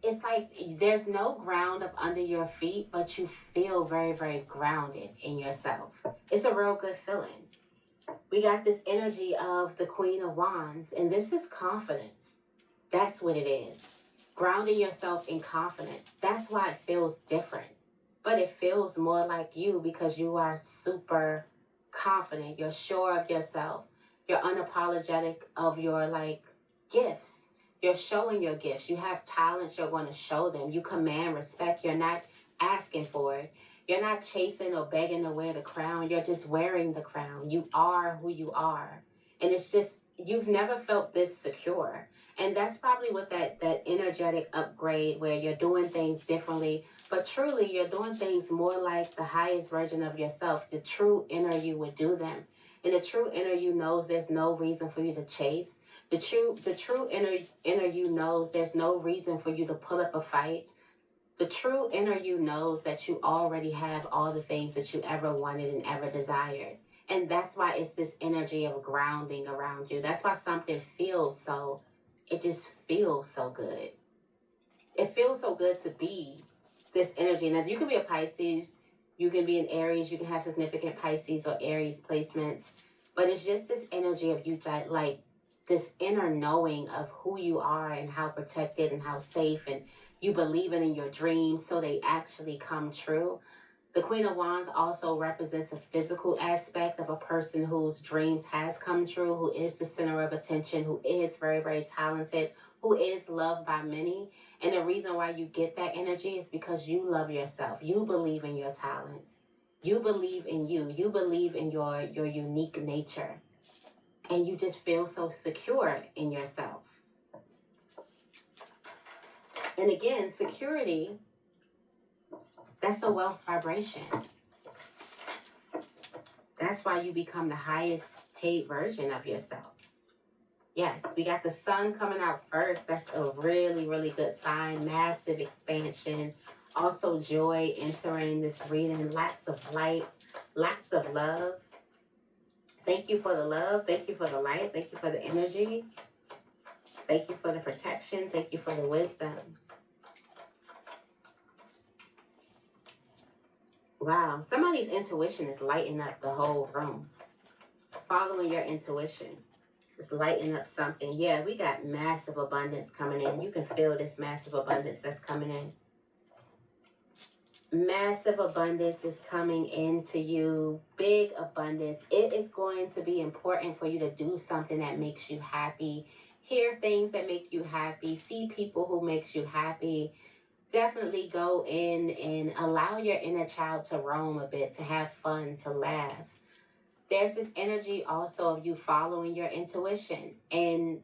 It's like there's no ground up under your feet, but you feel very, very grounded in yourself. It's a real good feeling. We got this energy of the Queen of Wands, and this is confidence. That's what it is. Grounding yourself in confidence. That's why it feels different. But it feels more like you because you are super confident. You're sure of yourself. You're unapologetic of your gifts. You're showing your gifts. You have talents. You're going to show them. You command respect. You're not asking for it. You're not chasing or begging to wear the crown. You're just wearing the crown. You are who you are. And it's just, you've never felt this secure. And that's probably what that energetic upgrade where you're doing things differently, but truly you're doing things more like the highest version of yourself. The true inner you would do them. And the true inner you knows there's no reason for you to chase. The true inner you knows there's no reason for you to pull up a fight. The true inner you knows that you already have all the things that you ever wanted and ever desired. And that's why it's this energy of grounding around you. That's why something feels so, it just feels so good. It feels so good to be this energy. Now, you can be a Pisces, you can be an Aries, you can have significant Pisces or Aries placements, but it's just this energy of you that this inner knowing of who you are and how protected and how safe, and you believing in your dreams so they actually come true. The Queen of Wands also represents a physical aspect of a person whose dreams has come true, who is the center of attention, who is very, very talented, who is loved by many. And the reason why you get that energy is because you love yourself. You believe in your talents. You believe in you. You believe in your unique nature. And you just feel so secure in yourself. And again, security, that's a wealth vibration. That's why you become the highest paid version of yourself. Yes, we got the sun coming out first. That's a really, really good sign. Massive expansion. Also joy entering this reading. Lots of light. Lots of love. Thank you for the love. Thank you for the light. Thank you for the energy. Thank you for the protection. Thank you for the wisdom. Wow, somebody's intuition is lighting up the whole room. Following your intuition. It's lighting up something. Yeah, we got massive abundance coming in. You can feel this massive abundance that's coming in. Massive abundance is coming into you. Big abundance. It is going to be important for you to do something that makes you happy. Hear things that make you happy. See people who makes you happy. Definitely go in and allow your inner child to roam a bit, to have fun, to laugh. There's this energy also of you following your intuition. And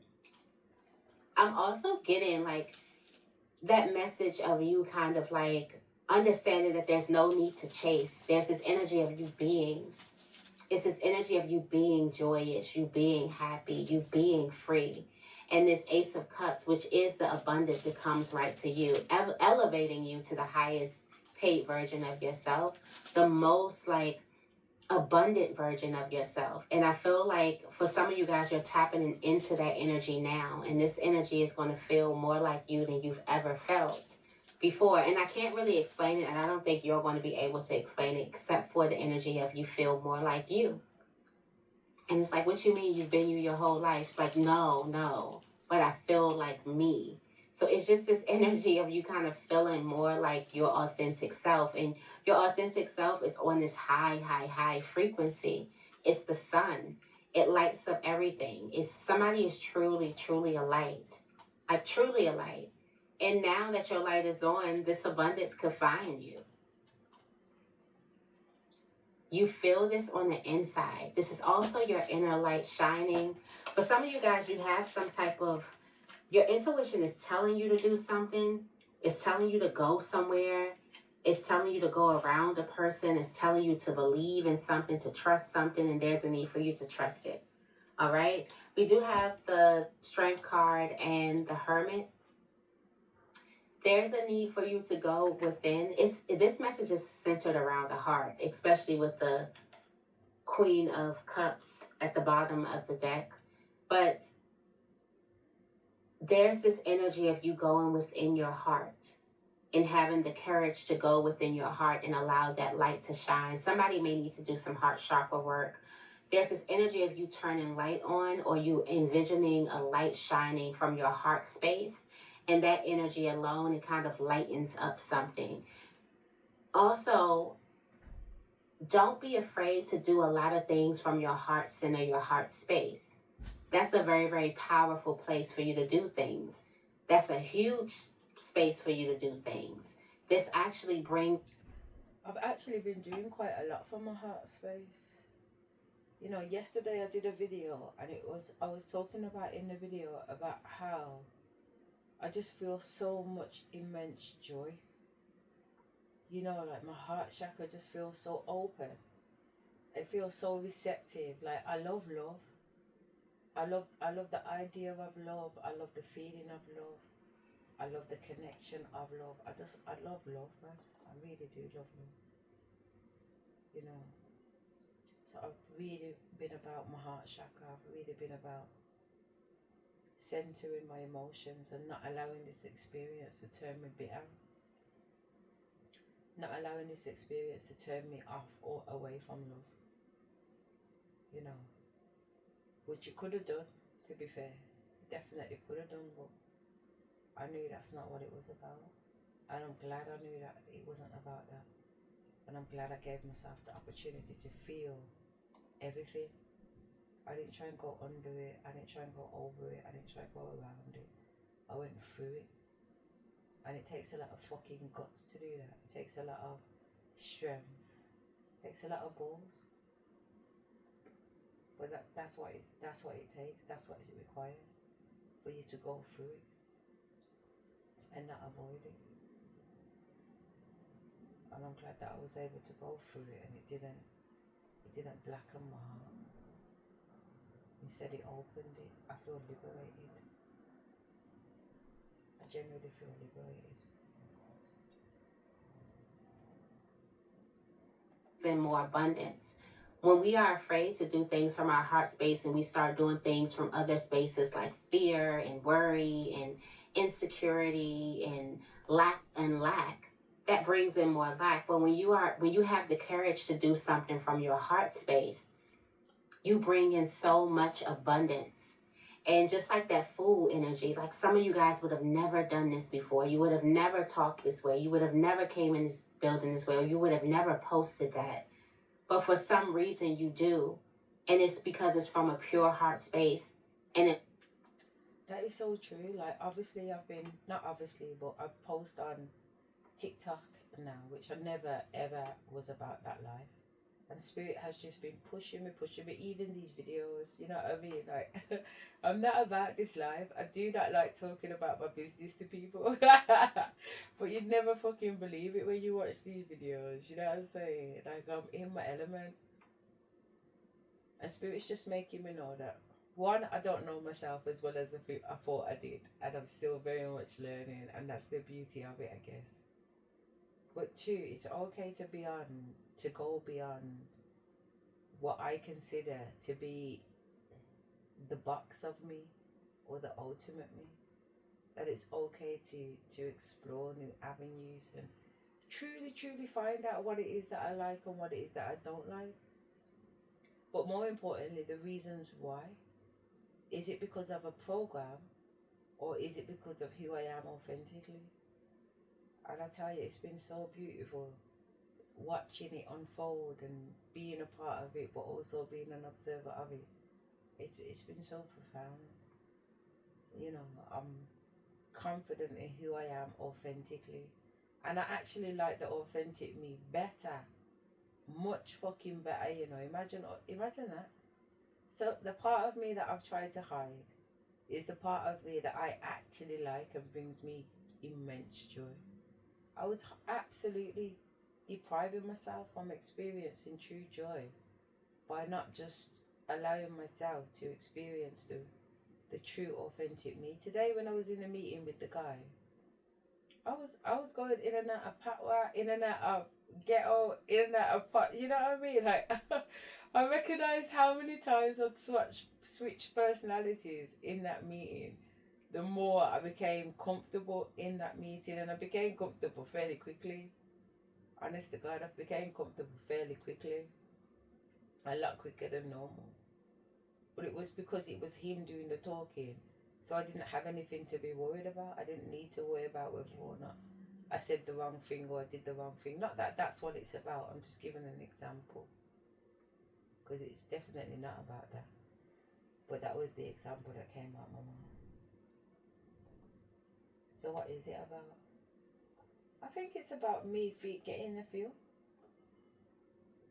I'm also getting that message of you kind of understanding that there's no need to chase. There's this energy of you being. It's this energy of you being joyous, you being happy, you being free. And this Ace of Cups, which is the abundance that comes right to you, elevating you to the highest paid version of yourself, the most abundant version of yourself. And I feel like for some of you guys, you're tapping into that energy now. And this energy is going to feel more like you than you've ever felt before. And I can't really explain it, and I don't think you're going to be able to explain it except for the energy of you feel more like you. And it's like, what you mean you've been you your whole life? It's like, no. but I feel like me. So it's just this energy of you kind of feeling more like your authentic self. And your authentic self is on this high frequency. It's the sun. It lights up everything. It's somebody is truly a light. Like truly a light. And now that your light is on, this abundance could find you. You feel this on the inside. This is also your inner light shining. For some of you guys, you have some type of, your intuition is telling you to do something. It's telling you to go somewhere. It's telling you to go around a person. It's telling you to believe in something, to trust something, and there's a need for you to trust it. All right? We do have the Strength card and the Hermit. There's a need for you to go within. This message is centered around the heart, especially with the Queen of Cups at the bottom of the deck. But there's this energy of you going within your heart and having the courage to go within your heart and allow that light to shine. Somebody may need to do some heart chakra work. There's this energy of you turning light on, or you envisioning a light shining from your heart space. And that energy alone, it kind of lightens up something. Also, don't be afraid to do a lot of things from your heart center, your heart space. That's a very powerful place for you to do things. That's a huge space for you to do things. This actually brings... I've actually been doing quite a lot from my heart space. You know, yesterday I did a video, and I was talking about in the video about how I just feel so much immense joy. You know, like my heart chakra just feels so open. It feels so receptive. Like I love love. I love the idea of love. I love the feeling of love. I love the connection of love. I love love, man. I really do love love. You know. So I've really been about my heart chakra. I've really been about centering my emotions and not allowing this experience to turn me bitter. Not allowing this experience to turn me off or away from love. You know. Which you could have done, to be fair. You definitely could have done, but I knew that's not what it was about. And I'm glad I knew that it wasn't about that. And I'm glad I gave myself the opportunity to feel everything. I didn't try and go under it. I didn't try and go over it. I didn't try and go around it. I went through it. And it takes a lot of fucking guts to do that. It takes a lot of strength. It takes a lot of balls. But that's what it takes. That's what it requires for you to go through it and not avoid it. And I'm glad that I was able to go through it, and it didn't blacken my heart. Instead, it opened it. I feel liberated. I genuinely feel liberated. And more abundance. When we are afraid to do things from our heart space, and we start doing things from other spaces like fear and worry and insecurity and lack, that brings in more lack. But when you have the courage to do something from your heart space, you bring in so much abundance. And just like that food energy, like some of you guys would have never done this before. You would have never talked this way. You would have never came in this building this way, or you would have never posted that. But for some reason you do. And it's because it's from a pure heart space. And that is so true. Like obviously not obviously, but I post on TikTok now, which I never ever was about that life. And Spirit has just been pushing me, even these videos, you know what I mean? Like, I'm not about this life. I do not like talking about my business to people. But you'd never fucking believe it when you watch these videos, you know what I'm saying? Like, I'm in my element. And Spirit's just making me know that, one, I don't know myself as well as I thought I did. And I'm still very much learning. And that's the beauty of it, I guess. But two, it's okay to go beyond what I consider to be the box of me or the ultimate me. That it's okay to explore new avenues and truly find out what it is that I like and what it is that I don't like. But more importantly, the reasons why. Is it because of a program, Or is it because of who I am authentically? And I tell you, it's been so beautiful watching it unfold and being a part of it, but also being an observer of it. It's been so profound. You know, I'm confident in who I am authentically. And I actually like the authentic me better. Much fucking better, you know. Imagine that. So the part of me that I've tried to hide is the part of me that I actually like and brings me immense joy. I was absolutely depriving myself from experiencing true joy by not just allowing myself to experience the true authentic me. Today when I was in a meeting with the guy, I was going in and out of patwa, in and out of ghetto, in and out of pot, you know what I mean? Like I recognized how many times I'd switch personalities in that meeting. The more I became comfortable in that meeting, and I became comfortable fairly quickly. Honest to God, I became comfortable fairly quickly. A lot quicker than normal. But it was because it was him doing the talking. So I didn't have anything to be worried about. I didn't need to worry about whether or not I said the wrong thing or I did the wrong thing. Not that that's what it's about. I'm just giving an example. Because it's definitely not about that. But that was the example that came out of my mouth. So what is it about? I think it's about me getting the feel.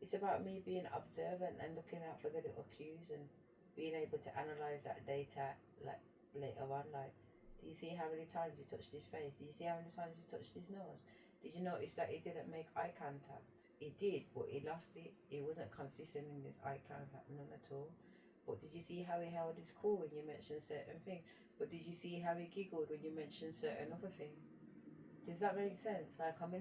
It's about me being observant and looking out for the little cues and being able to analyze that data like later on. Like, do you see how many times you touched his face? Do you see how many times you touched his nose? Did you notice that he didn't make eye contact? He did, but he lost it. He wasn't consistent in his eye contact, none at all. But did you see how he held his cool when you mentioned certain things? But did you see how he giggled when you mentioned certain other things? Does that make sense? Like I'm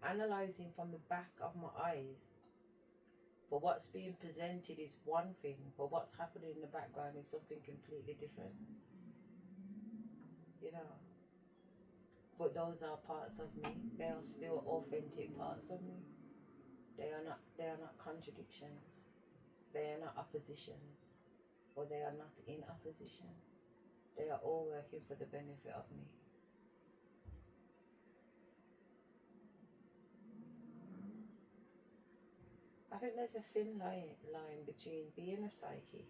analysing from the back of my eyes. But what's being presented is one thing, but what's happening in the background is something completely different. You know. But those are parts of me. They are still authentic parts of me. They are not contradictions. They are not oppositions. Or they are not in opposition. They are all working for the benefit of me. I think there's a thin line between being a psychic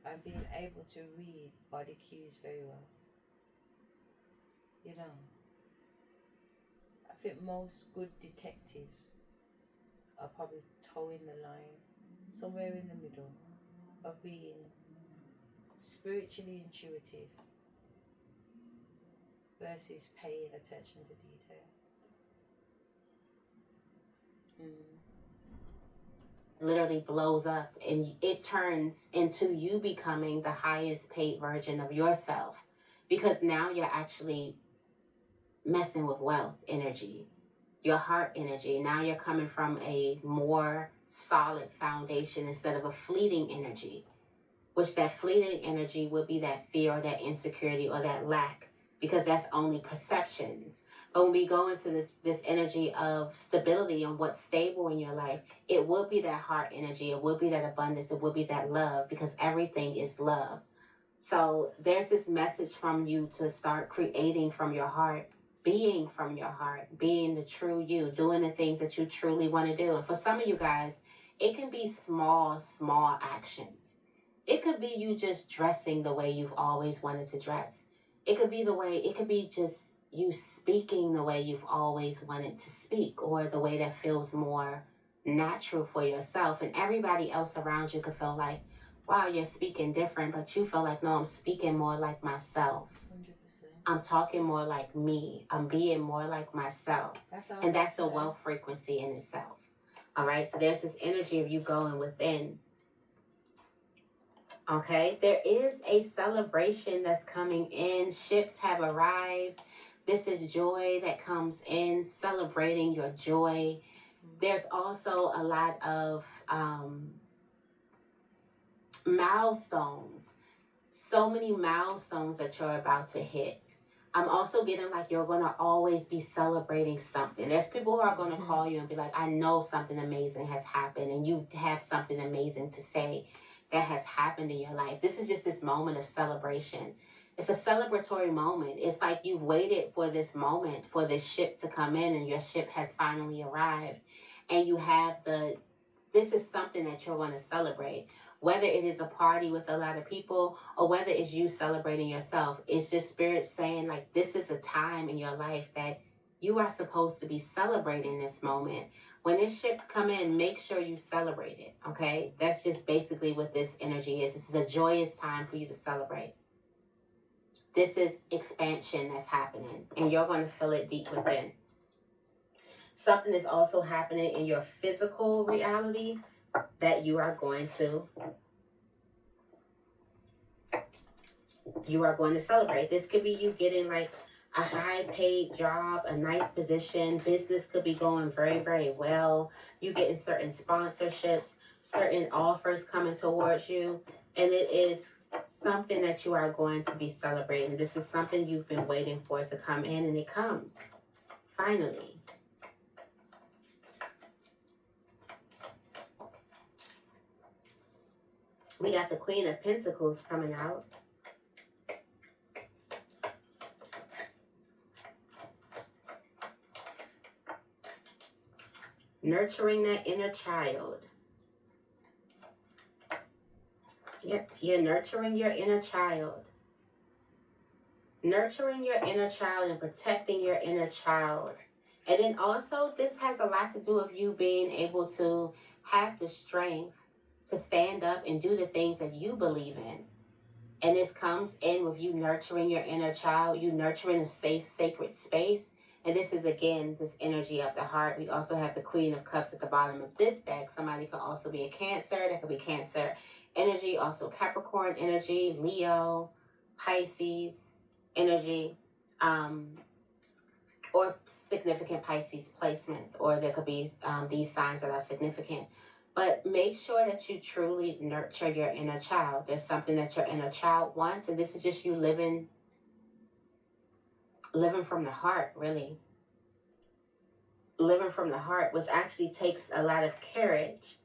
and being able to read body cues very well. You know, I think most good detectives are probably towing the line somewhere in the middle of being spiritually intuitive versus paying attention to detail. Literally blows up and it turns into you becoming the highest paid version of yourself, because now you're actually messing with wealth energy, your heart energy. Now you're coming from a more solid foundation instead of a fleeting energy, which that fleeting energy would be that fear or that insecurity or that lack, because that's only perceptions. But when we go into this energy of stability and what's stable in your life, it would be that heart energy, it would be that abundance, it would be that love, because everything is love. So there's this message from you to start creating from your heart, being from your heart, being the true you, doing the things that you truly want to do. And for some of you guys, it can be small actions. It could be you just dressing the way you've always wanted to dress. It could be just you speaking the way you've always wanted to speak, or the way that feels more natural for yourself. And everybody else around you could feel like, wow, you're speaking different, but you feel like, no, I'm speaking more like myself. 100%. I'm talking more like me. I'm being more like myself. And that's a wealth frequency in itself. All right, so there's this energy of you going within. Okay, there is a celebration that's coming in. Ships have arrived. This is joy that comes in, celebrating your joy. There's also a lot of milestones. So many milestones that you're about to hit. I'm also getting like you're going to always be celebrating something. There's people who are going to call you and be like, I know something amazing has happened, and you have something amazing to say that has happened in your life. This is just this moment of celebration. It's a celebratory moment. It's like you've waited for this moment, for this ship to come in, and your ship has finally arrived. And you have this is something that you're going to celebrate. Whether it is a party with a lot of people or whether it's you celebrating yourself, it's just spirit saying, like, this is a time in your life that you are supposed to be celebrating this moment. When this ship come in, make sure you celebrate it, okay? That's just basically what this energy is. This is a joyous time for you to celebrate. This is expansion that's happening, and you're going to feel it deep within. Something is also happening in your physical reality that you are going to celebrate. This could be you getting like a high paid job, a nice position. Business could be going very, very well. You getting certain sponsorships, certain offers coming towards you. And it is something that you are going to be celebrating. This is something you've been waiting for to come in, and it comes. Finally. We got the Queen of Pentacles coming out. Nurturing that inner child. Yep, you're nurturing your inner child. Nurturing your inner child and protecting your inner child. And then also, this has a lot to do with you being able to have the strength to stand up and do the things that you believe in. And this comes in with you nurturing your inner child, you nurturing a safe, sacred space. And this is, again, this energy of the heart. We also have the Queen of Cups at the bottom of this deck. Somebody could also be a Cancer. That could be Cancer energy, also Capricorn energy, Leo, Pisces energy, or significant Pisces placements. Or there could be these signs that are significant. But make sure that you truly nurture your inner child. There's something that your inner child wants, and this is just you living from the heart, really. Living from the heart, which actually takes a lot of courage.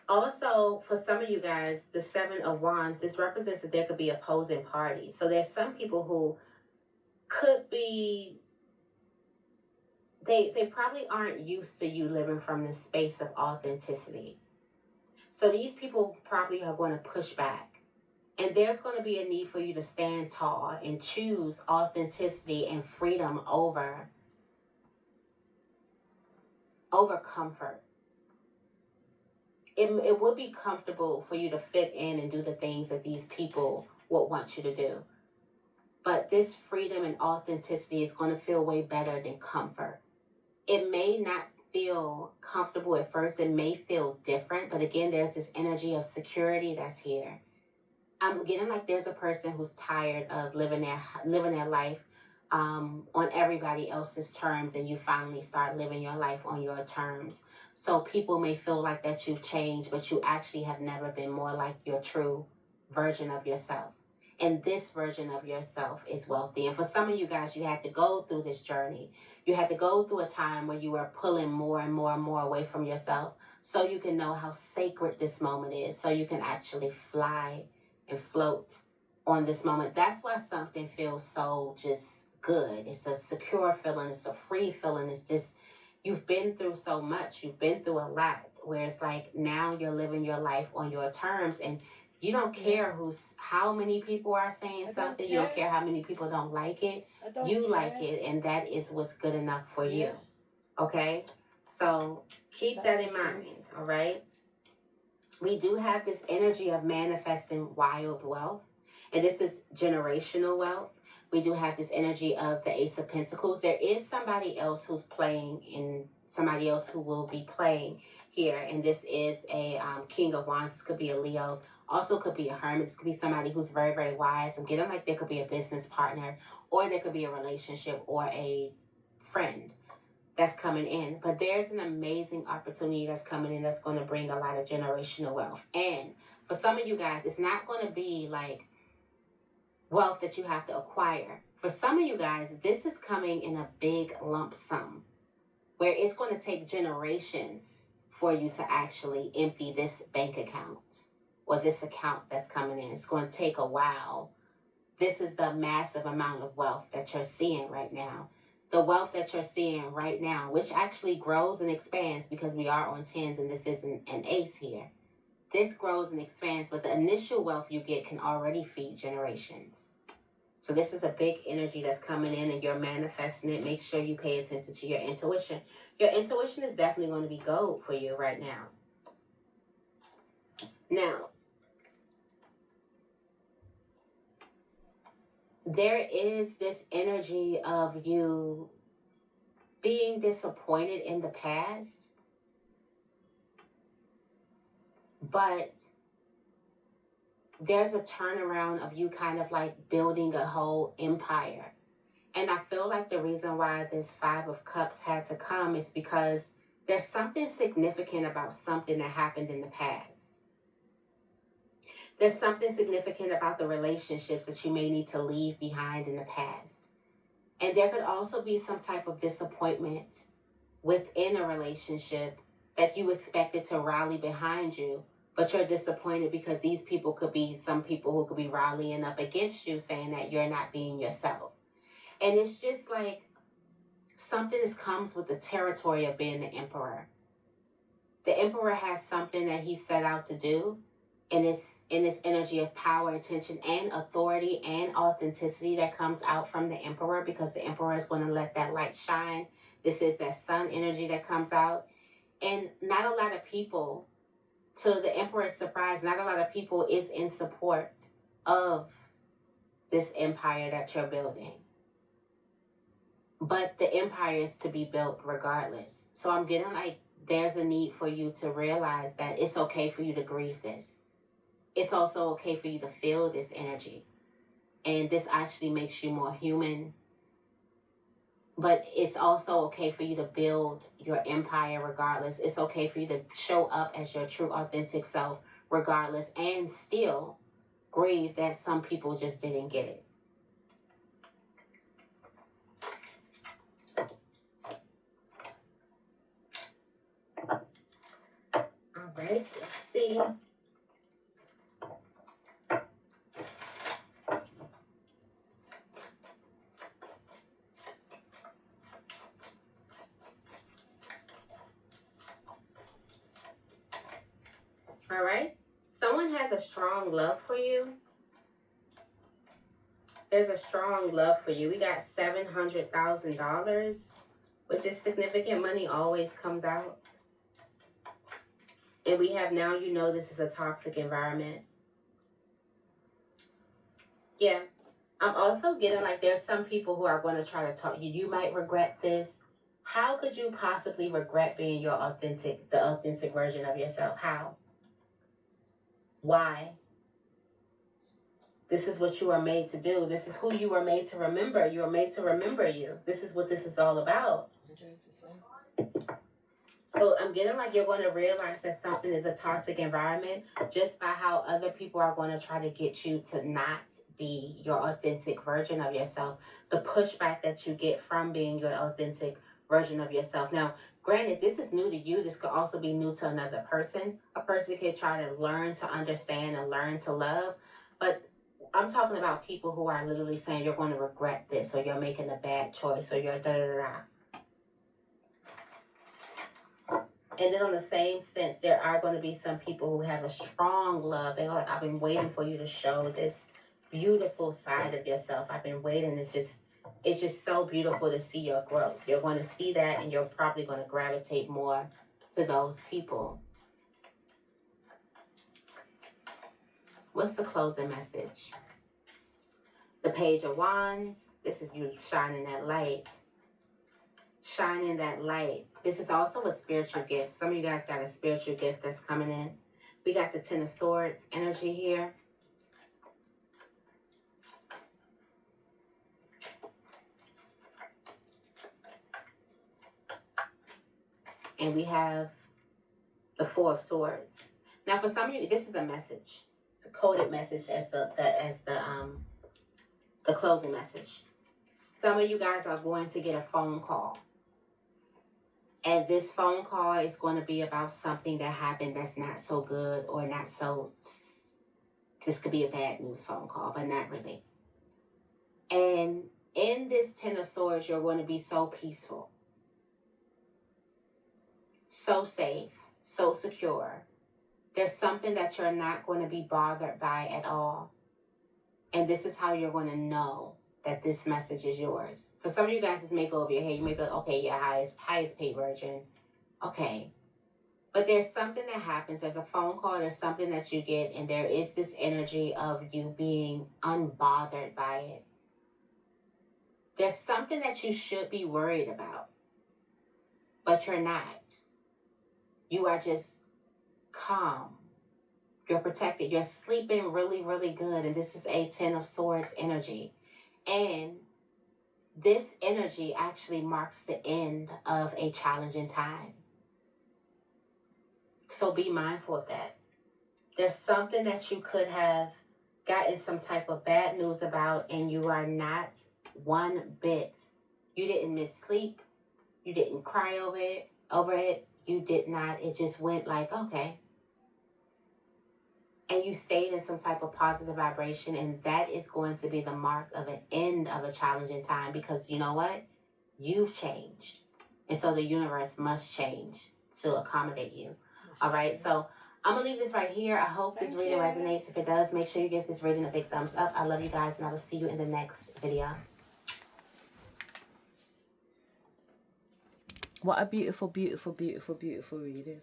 Also, for some of you guys, the Seven of Wands, this represents that there could be opposing parties. So there's some people who could be, they probably aren't used to you living from this space of authenticity. So these people probably are going to push back. And there's going to be a need for you to stand tall and choose authenticity and freedom over comfort. It would be comfortable for you to fit in and do the things that these people would want you to do. But this freedom and authenticity is going to feel way better than comfort. It may not feel comfortable at first. It may feel different. But again, there's this energy of security that's here. I'm getting like there's a person who's tired of living their life on everybody else's terms, and you finally start living your life on your terms. So people may feel like that you've changed, but you actually have never been more like your true version of yourself. And this version of yourself is wealthy. And for some of you guys, you had to go through this journey. You had to go through a time where you were pulling more and more and more away from yourself, so you can know how sacred this moment is, so you can actually fly and float on this moment. That's why something feels so just good. It's a secure feeling. It's a free feeling. It's just, you've been through so much. You've been through a lot, where it's like now you're living your life on your terms, and you don't care how many people are saying something. You don't care how many people don't like it. You like it, and that is what's good enough for you. Okay? So keep that in mind, all right? We do have this energy of manifesting wild wealth, and this is generational wealth. We do have this energy of the Ace of Pentacles. There is somebody else who's playing, and somebody else who will be playing here, and this is a King of Wands. This could be a Leo. Also could be a Hermit. This could be somebody who's very, very wise. I'm getting like there could be a business partner, or there could be a relationship or a friend that's coming in. But there's an amazing opportunity that's coming in that's going to bring a lot of generational wealth. And for some of you guys, it's not going to be like wealth that you have to acquire. For some of you guys, this is coming in a big lump sum, where it's going to take generations for you to actually empty this bank account or this account that's coming in. It's going to take a while this is the massive amount of wealth that you're seeing right now. The wealth that you're seeing right now, which actually grows and expands because we are on tens and this isn't an ace here. This grows and expands, but the initial wealth you get can already feed generations. So this is a big energy that's coming in and you're manifesting it. Make sure you pay attention to your intuition. Your intuition is definitely going to be gold for you right now. Now, there is this energy of you being disappointed in the past, but there's a turnaround of you kind of like building a whole empire. And I feel like the reason why this Five of Cups had to come is because there's something significant about something that happened in the past. There's something significant about the relationships that you may need to leave behind in the past. And there could also be some type of disappointment within a relationship that you expected to rally behind you, but you're disappointed because these people could be some people who could be rallying up against you, saying that you're not being yourself. And it's just like something that comes with the territory of being the emperor. The emperor has something that he set out to do, and it's in this energy of power, attention, and authority and authenticity that comes out from the emperor, because the emperor is going to let that light shine. This is that sun energy that comes out. And not a lot of people, to the emperor's surprise, not a lot of people is in support of this empire that you're building. But the empire is to be built regardless. So I'm getting like there's a need for you to realize that it's okay for you to grieve this. It's also okay for you to feel this energy. And this actually makes you more human. But it's also okay for you to build your empire regardless. It's okay for you to show up as your true, authentic self regardless, and still grieve that some people just didn't get it. All right, let's see. All right. Someone has a strong love for you. There's a strong love for you. We got $700,000, which is significant money always comes out. And we have now, you know, this is a toxic environment. Yeah. I'm also getting like there's some people who are going to try to talk you. You might regret this. How could you possibly regret being the authentic version of yourself? How? Why? This is what you are made to do. This is who you are made to remember. You are made to remember you. This is what this is all about. 100%. So I'm getting like you're going to realize that something is a toxic environment just by how other people are going to try to get you to not be your authentic version of yourself. The pushback that you get from being your authentic version of yourself. Now, granted, this is new to you. This could also be new to another person. A person could try to learn to understand and learn to love. But I'm talking about people who are literally saying you're going to regret this, or you're making a bad choice, or you're da-da-da-da. And then on the same sense, there are going to be some people who have a strong love. They're like, I've been waiting for you to show this beautiful side of yourself. I've been waiting. It's just so beautiful to see your growth. You're going to see that, and you're probably going to gravitate more to those people. What's the closing message? The Page of Wands. This is you shining that light. Shining that light. This is also a spiritual gift. Some of you guys got a spiritual gift that's coming in. We got the Ten of Swords energy here. And we have the Four of Swords. Now, for some of you, this is a message. It's a coded message as the closing message. Some of you guys are going to get a phone call. And this phone call is going to be about something that happened that's not so good, or not so... This could be a bad news phone call, but not really. And in this Ten of Swords, you're going to be so peaceful, so safe, so secure. There's something that you're not going to be bothered by at all. And this is how you're going to know that this message is yours. For some of you guys, this may go over your head. You may be like, okay, yeah, highest paid virgin. Okay. But there's something that happens. There's a phone call. There's something that you get. And there is this energy of you being unbothered by it. There's something that you should be worried about. But you're not. You are just calm. You're protected. You're sleeping really, really good. And this is a Ten of Swords energy. And this energy actually marks the end of a challenging time. So be mindful of that. There's something that you could have gotten some type of bad news about, and you are not one bit. You didn't miss sleep. You didn't cry over it. You did not. It just went like, okay. And you stayed in some type of positive vibration, and that is going to be the mark of an end of a challenging time, because you know what? You've changed. And so the universe must change to accommodate you. All right, so I'm going to leave this right here. I hope this reading resonates. If it does, make sure you give this reading a big thumbs up. I love you guys, and I will see you in the next video. What a beautiful, beautiful, beautiful, beautiful reading.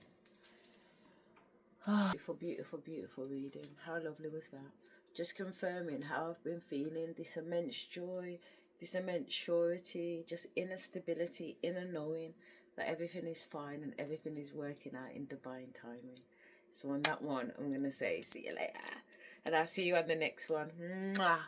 Oh, beautiful, beautiful, beautiful reading. How lovely was that? Just confirming how I've been feeling, this immense joy, this immense surety, just inner stability, inner knowing that everything is fine and everything is working out in divine timing. So on that one, I'm going to say, see you later. And I'll see you on the next one. Mwah.